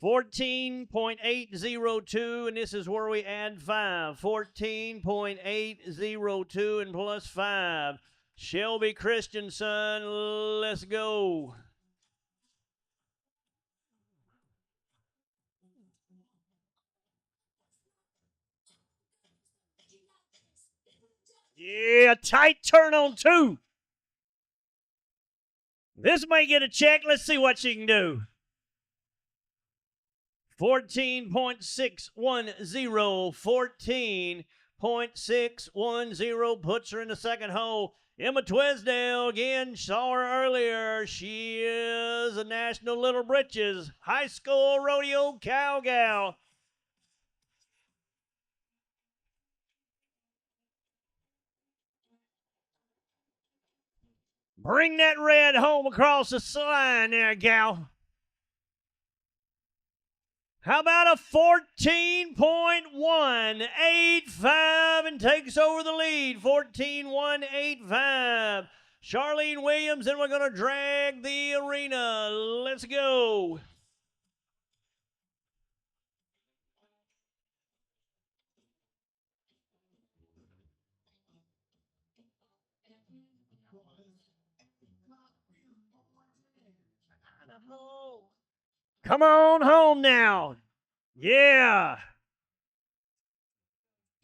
14.802, and this is where we add 5. 14.802 and +5. Shelby Christensen, let's go. Yeah, tight turn on 2. This may get a check. Let's see what she can do. 14.610. 14.610 puts her in the second hole. Emma Twisdale, again, saw her earlier. She is a National Little Britches High School Rodeo Cowgal. Bring that red home across the line there, gal. How about a 14.185 and takes over the lead? 14.185. Charlene Williams, and we're going to drag the arena. Let's go. Come on home now. Yeah.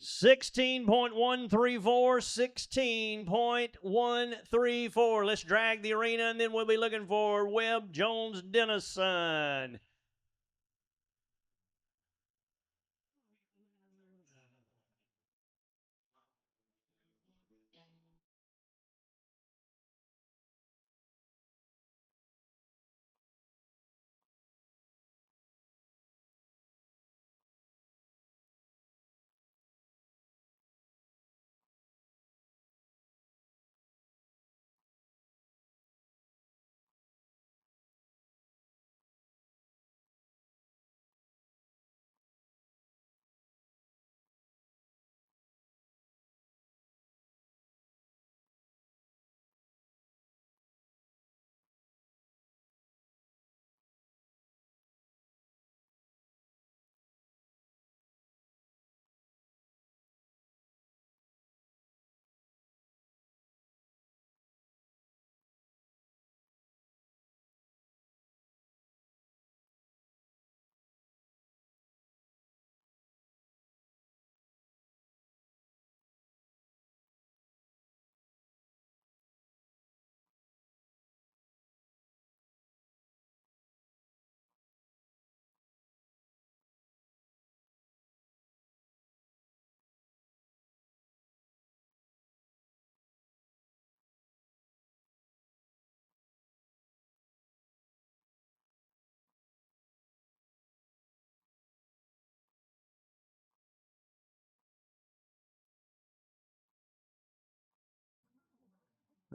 16.134, 16.134. Let's drag the arena, and then we'll be looking for Webb Jones Dennison.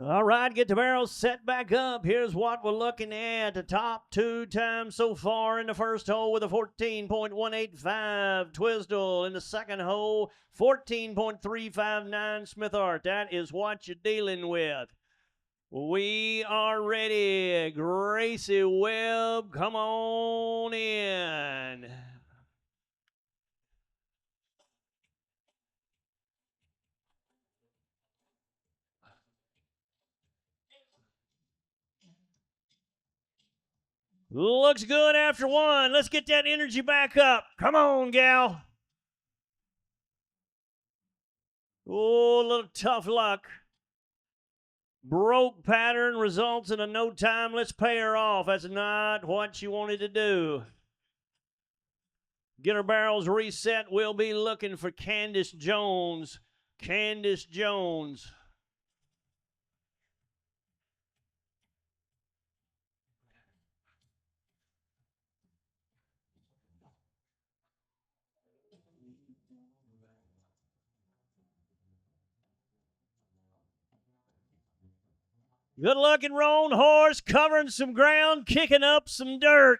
All right, get the barrels set back up. Here's what we're looking at. The top 2 times so far in the first hole with a 14.185. Twisdale in the second hole, 14.359 Smithart. That is what you're dealing with. We are ready. Gracie Webb, come on in. Looks good after 1. Let's get that energy back up. Come on, gal. Oh, a little tough luck. Broke pattern results in a no time. Let's pay her off. That's not what she wanted to do. Get her barrels reset. We'll be looking for Candace Jones. Candace Jones. Good looking roan horse, covering some ground, kicking up some dirt.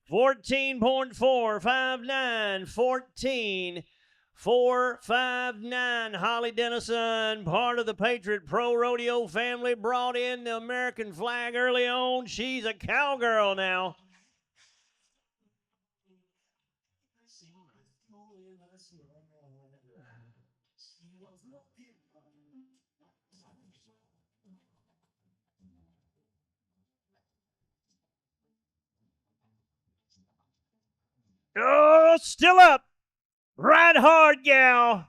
14.459, 14.459. Holly Dennison, part of the Patriot Pro Rodeo family, brought in the American flag early on. She's a cowgirl now. Oh, still up. Ride hard, gal.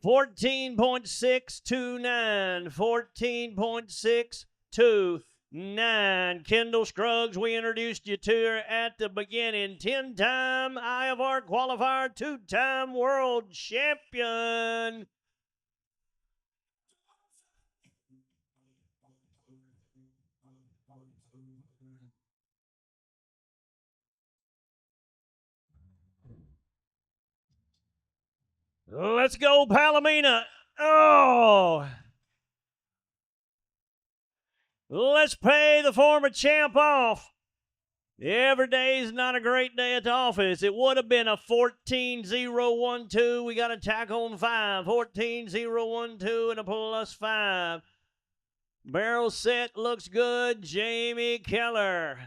14.629. 14.629. Kendall Scruggs, we introduced you to her at the beginning. 10-time Eye of Art qualifier, 2-time world champion. Let's go, Palomina. Oh. Let's pay the former champ off. Every day's not a great day at the office. It would have been a 14-0-1-2. We got a tack on 5. 14-0-1-2 and a +5. Barrel set looks good. Jamie Keller.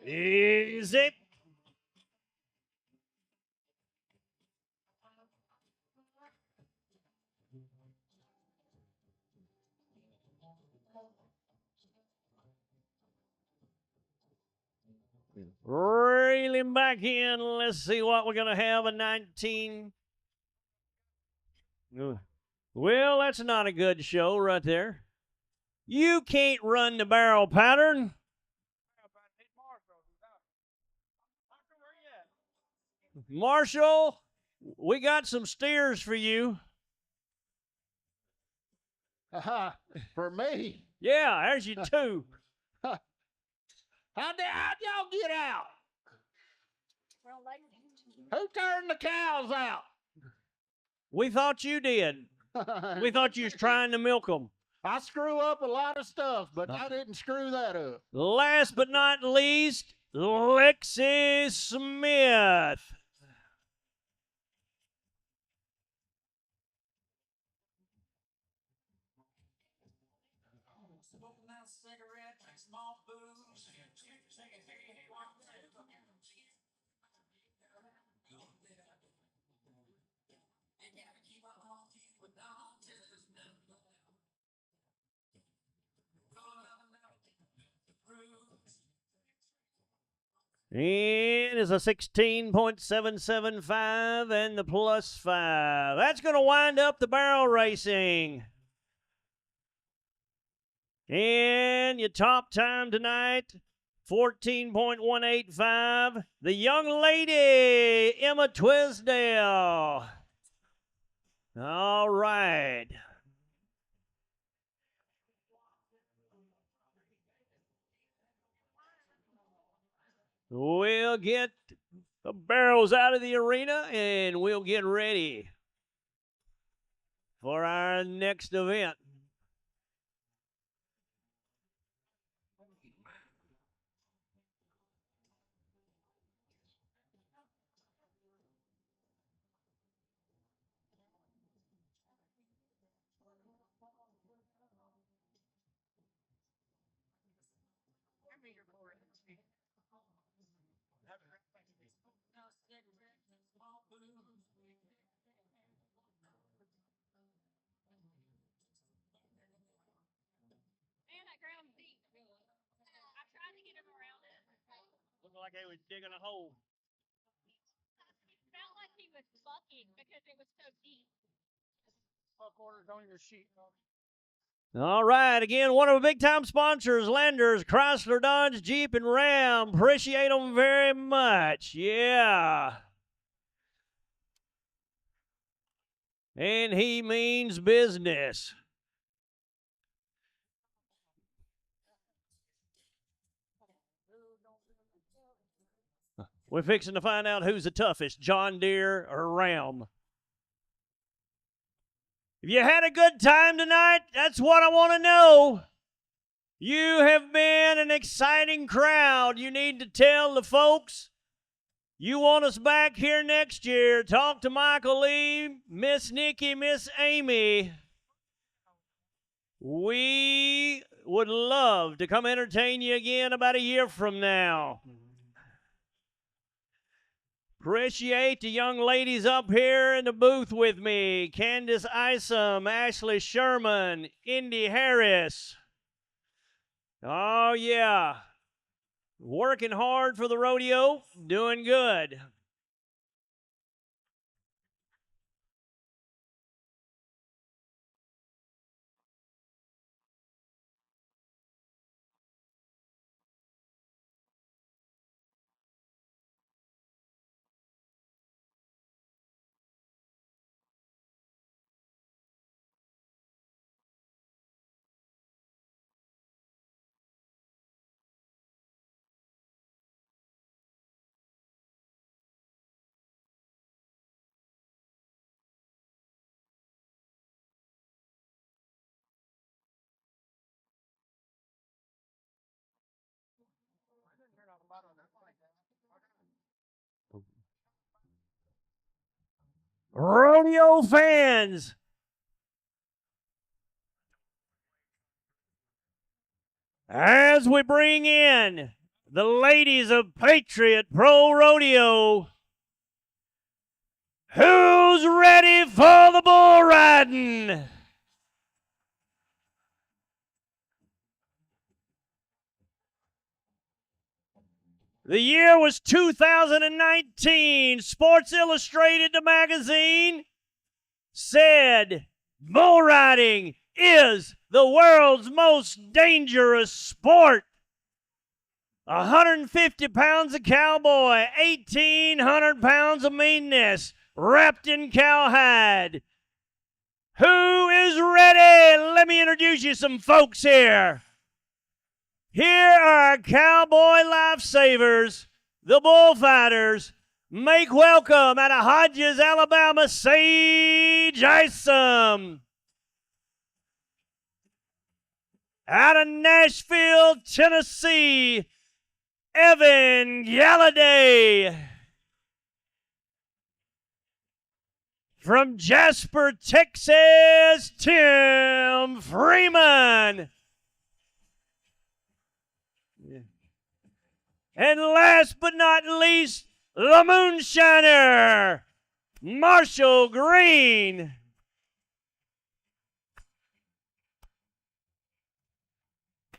Easy. Reeling back in. Let's see what we're going to have. A 19. Well, that's not a good show right there. You can't run the barrel pattern. Marshall, we got some steers for you. For me? Yeah, there's you two. How'd y'all get out? Who turned the cows out? We thought you did. We thought you was trying to milk them. I screw up a lot of stuff, but I didn't screw that up. Last but not least, Lexi Smith. It is a 16.775 and the +5. That's going to wind up the barrel racing. And your top time tonight, 14.185. The young lady, Emma Twisdale. All right. We'll get the barrels out of the arena and we'll get ready for our next event. Looked like they was digging a hole. It felt like he was bucking because it was so deep. Buck orders on your sheet. All right, again, one of our big-time sponsors, Landers, Chrysler, Dodge, Jeep, and Ram. Appreciate them very much. Yeah. And he means business. We're fixing to find out who's the toughest, John Deere or Ram. If you had a good time tonight, that's what I want to know. You have been an exciting crowd. You need to tell the folks you want us back here next year. Talk to Michael Lee, Miss Nikki, Miss Amy. We would love to come entertain you again about a year from now. Appreciate the young ladies up here in the booth with me. Candace Isom, Ashley Sherman, Indy Harris. Oh, yeah. Working hard for the rodeo, doing good. Rodeo fans, as we bring in the ladies of Patriot Pro Rodeo, who's ready for the bull riding? The year was 2019. Sports Illustrated, the magazine, said bull riding is the world's most dangerous sport. 150 pounds of cowboy, 1,800 pounds of meanness, wrapped in cowhide. Who is ready? Let me introduce you some folks here. Here are our cowboy lifesavers, the bullfighters. Make welcome out of Hodges, Alabama, Sage Isom. Out of Nashville, Tennessee, Evan Galladay. From Jasper, Texas, Tim Freeman. And last but not least, the moonshiner, Marshall Green.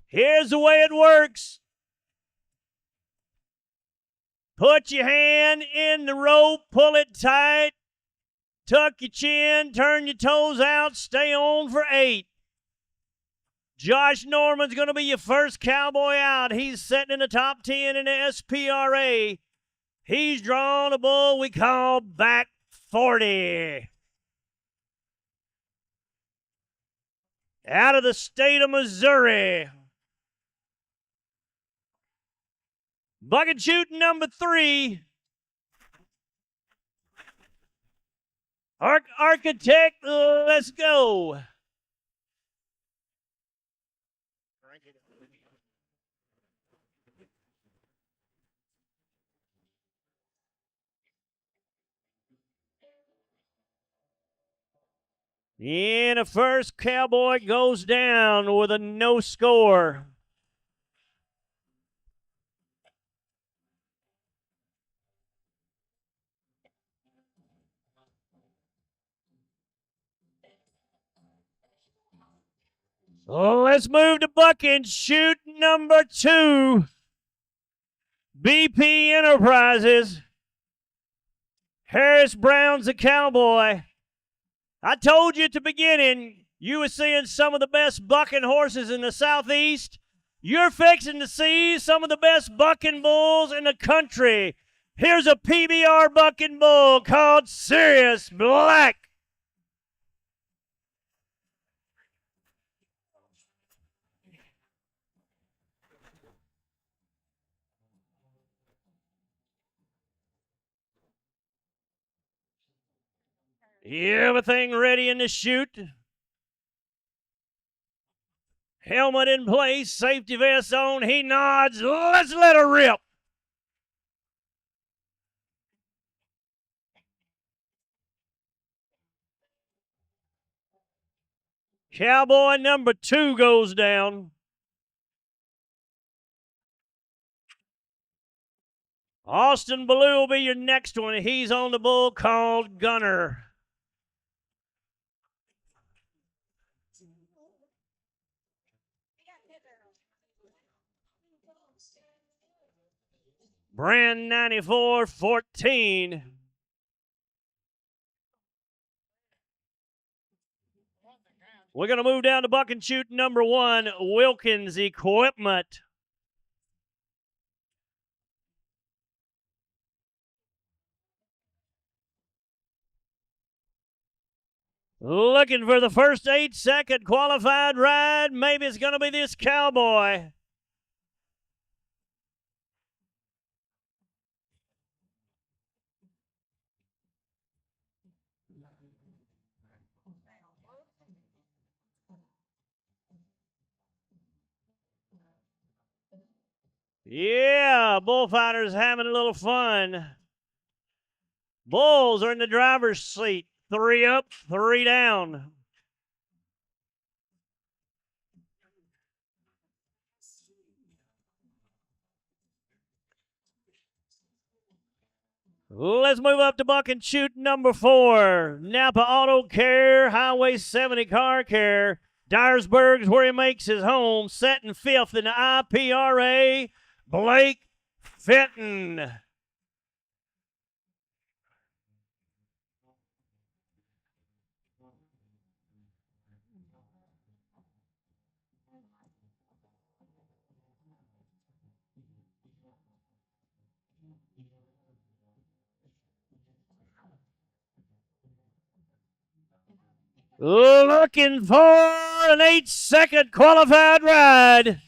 Here's the way it works. Put your hand in the rope, pull it tight, tuck your chin, turn your toes out, stay on for 8. Josh Norman's going to be your first cowboy out. He's sitting in the top 10 in the SPRA. He's drawn a bull we call Back 40. Out of the state of Missouri. Bucket shooting number 3. Architect, let's go. And the first cowboy goes down with a no score. Let's move to bucket shoot number 2. BP Enterprises. Harris Brown's a cowboy. I told you at the beginning, you were seeing some of the best bucking horses in the Southeast. You're fixing to see some of the best bucking bulls in the country. Here's a PBR bucking bull called Sirius Black. Everything ready in the chute. Helmet in place, safety vest on. He nods. Let's let her rip. Cowboy number 2 goes down. Austin Blue will be your next one. He's on the bull called Gunner. Brand 94-14. We're going to move down to buck and shoot number 1, Wilkins Equipment. Looking for the first 8-second qualified ride. Maybe it's going to be this cowboy. Yeah, bullfighters having a little fun. Bulls are in the driver's seat. 3 up, 3 down. Let's move up to buck and shoot number 4. Napa Auto Care, Highway 70 Car Care. Dyersburg's where he makes his home. Setting 5th in the IPRA, Blake Fenton. Looking for an 8-second qualified ride.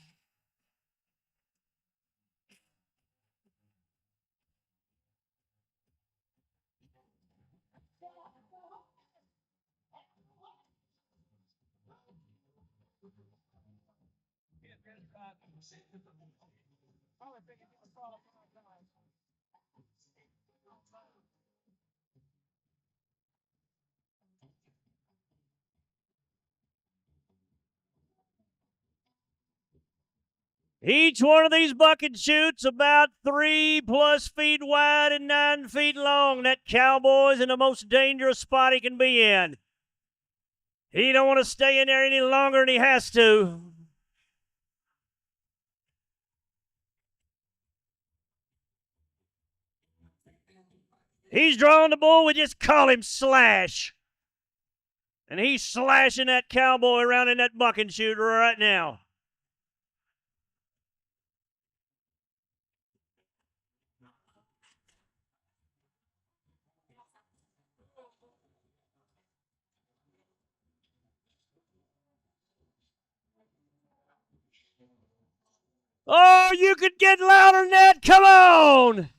Each one of these bucket shoots about 3+ feet wide and 9 feet long. That cowboy's in the most dangerous spot he can be in. He don't want to stay in there any longer than he has to. He's drawing the bull. We just call him Slash. And he's slashing that cowboy around in that bucket shoot right now. Oh, you could get louder than that. Come on.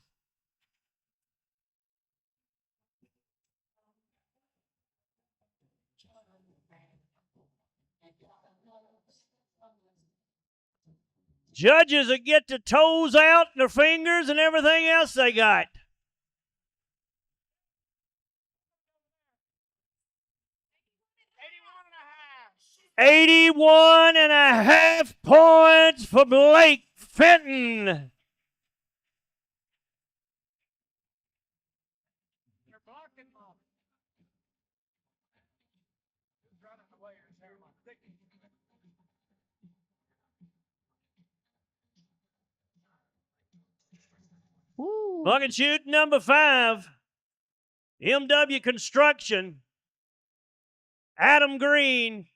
Judges that get the toes out and their fingers and everything else they got. 81.5 points for Blake Fenton. They're blocking them. Running away. Bucket shoot number 5. MW Construction. Adam Green.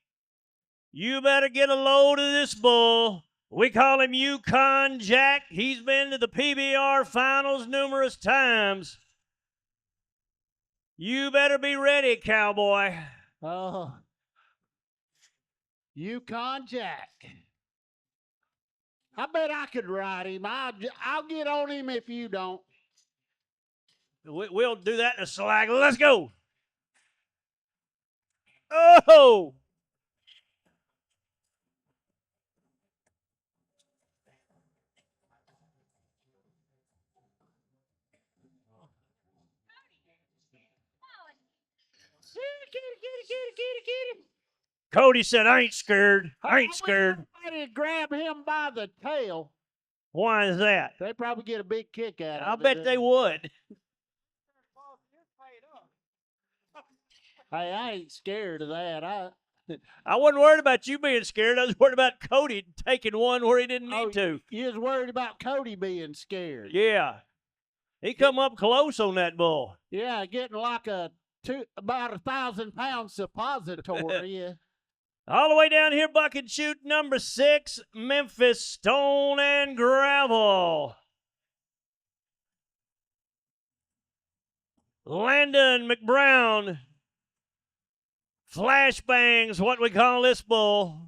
You better get a load of this bull. We call him Yukon Jack. He's been to the PBR finals numerous times. You better be ready, cowboy. Oh, Yukon Jack. I bet I could ride him. I'll get on him if you don't. We'll do that in a slag. Let's go. Oh! Cody said, I ain't scared. I ain't scared. Somebody grab him by the tail. Why is that? They probably get a big kick out I of it. bet they would. Hey, I ain't scared of that. I wasn't worried about you being scared. I was worried about Cody taking one where he didn't need to. You was worried about Cody being scared. Yeah. He come up close on that bull. Yeah, getting like about 1,000 pound suppository. Yeah. All the way down here, bucket chute number 6, Memphis Stone and Gravel. Landon McBrown. Flashbangs, what we call this bull.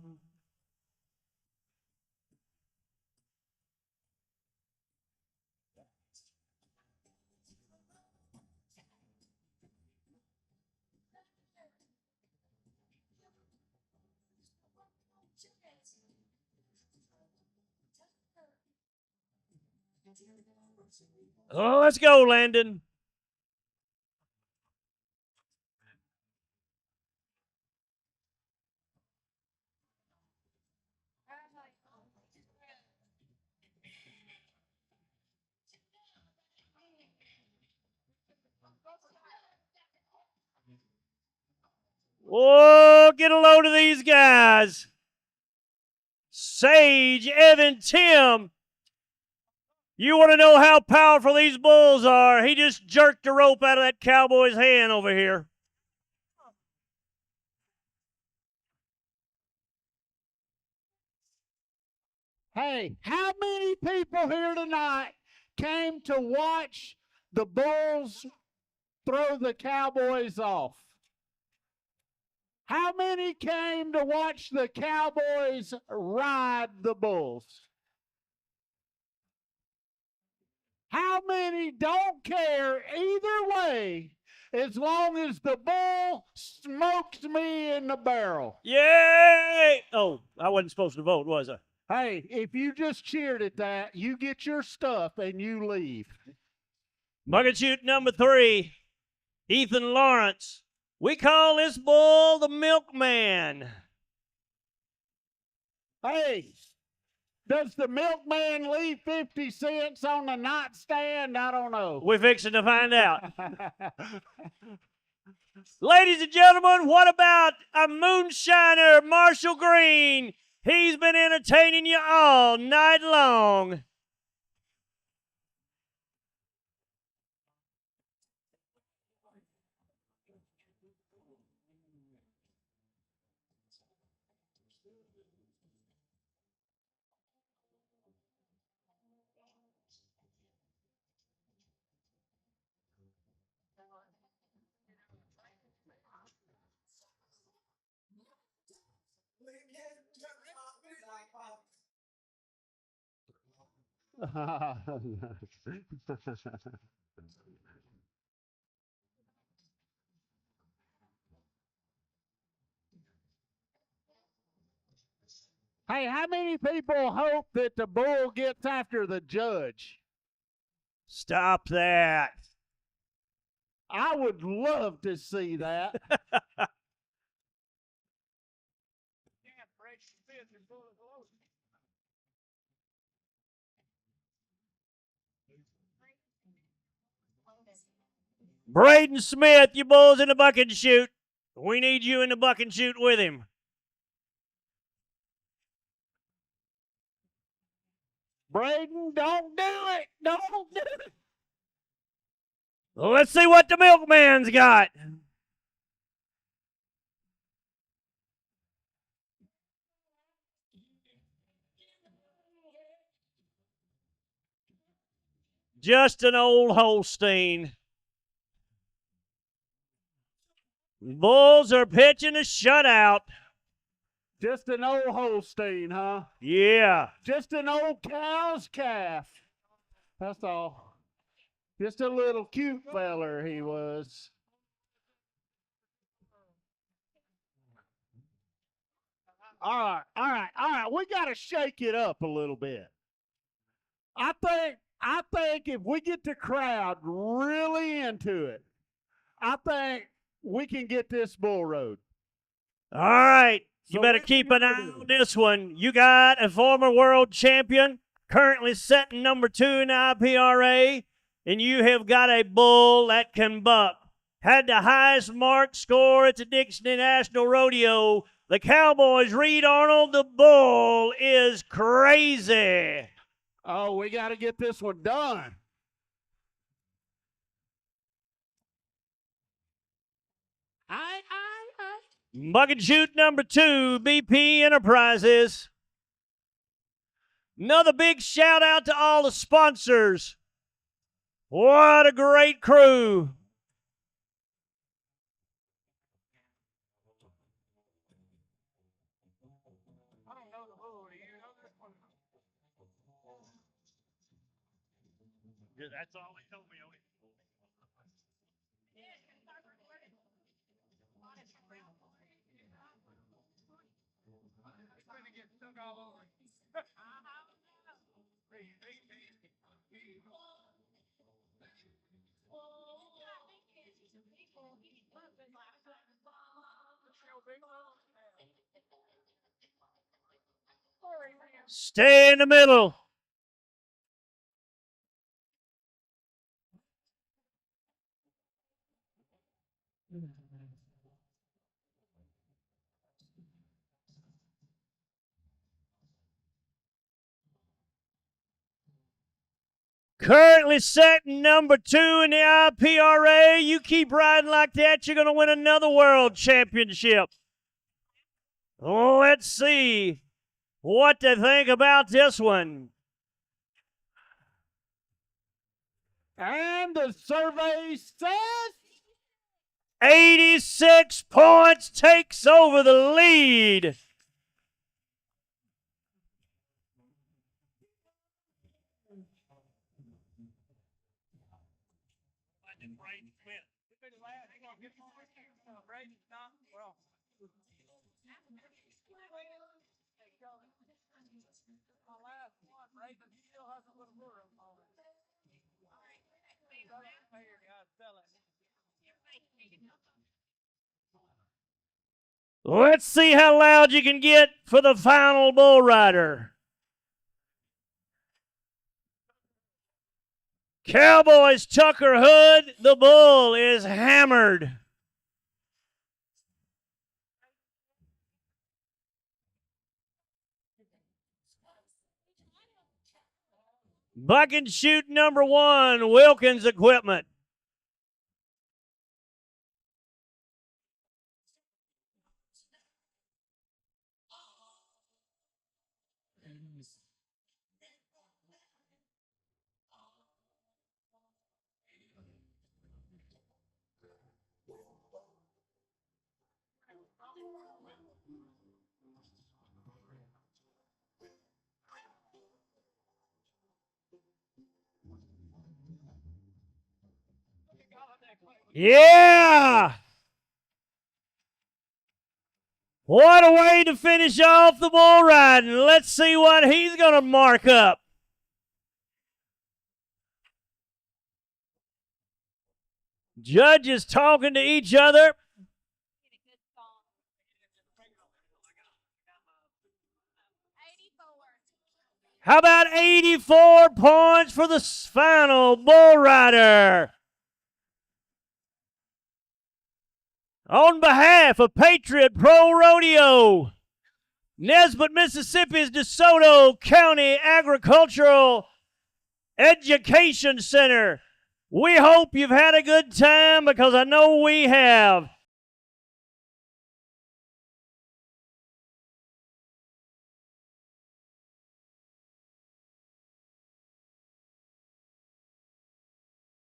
Oh, let's go, Landon. Whoa, get a load of these guys. Sage, Evan, Tim. You want to know how powerful these bulls are? He just jerked the rope out of that cowboy's hand over here. Hey, how many people here tonight came to watch the Bulls throw the Cowboys off? How many came to watch the Cowboys ride the Bulls? How many don't care either way as long as the bull smokes me in the barrel? Yay! Oh, I wasn't supposed to vote, was I? Hey, if you just cheered at that, you get your stuff and you leave. Bucket chute number 3, Ethan Lawrence. We call this bull the Milkman. Hey, does the milkman leave 50 cents on the nightstand? I don't know. We're fixing to find out. Ladies and gentlemen, what about a moonshiner, Marshall Green? He's been entertaining you all night long. Hey, how many people hope that the bull gets after the judge? Stop that. I would love to see that. Braden Smith, you bulls in the bucket chute. We need you in the bucket chute with him. Braden, don't do it. Don't do it. Let's see what the milkman's got. Just an old Holstein. Bulls are pitching a shutout. Just an old Holstein, huh? Yeah. Just an old cow's calf. That's all. Just a little cute feller he was. All right. We got to shake it up a little bit. I think if we get the crowd really into it, I think we can get this bull road. All right. You So better what keep you an eye gonna do? on this one. You got a former world champion currently setting number 2 in the IPRA, and you have got a bull that can buck. Had the highest mark score at the Dixie National Rodeo. The Cowboys, Reed Arnold, the bull is crazy. Oh, we got to get this one done. Aye. Bucket shoot number 2, BP Enterprises. Another big shout out to all the sponsors. What a great crew. I don't know the bull. Do you know this one? That's all they told me. It's going to get stuck all over. Stay in the middle. Currently setting number 2 in the IPRA. You keep riding like that, you're going to win another world championship. Let's see what to think about this one. And the survey says 86 points takes over the lead. Let's see how loud you can get for the final bull rider. Cowboys Tucker Hood, the bull is hammered. Buck and shoot number 1, Wilkins Equipment. Yeah! What a way to finish off the bull riding. Let's see what he's going to mark up. Judges talking to each other. How about 84 points for the final bull rider? On behalf of Patriot Pro Rodeo, Nesbitt, Mississippi's DeSoto County Agri-Educational Center, we hope you've had a good time because I know we have.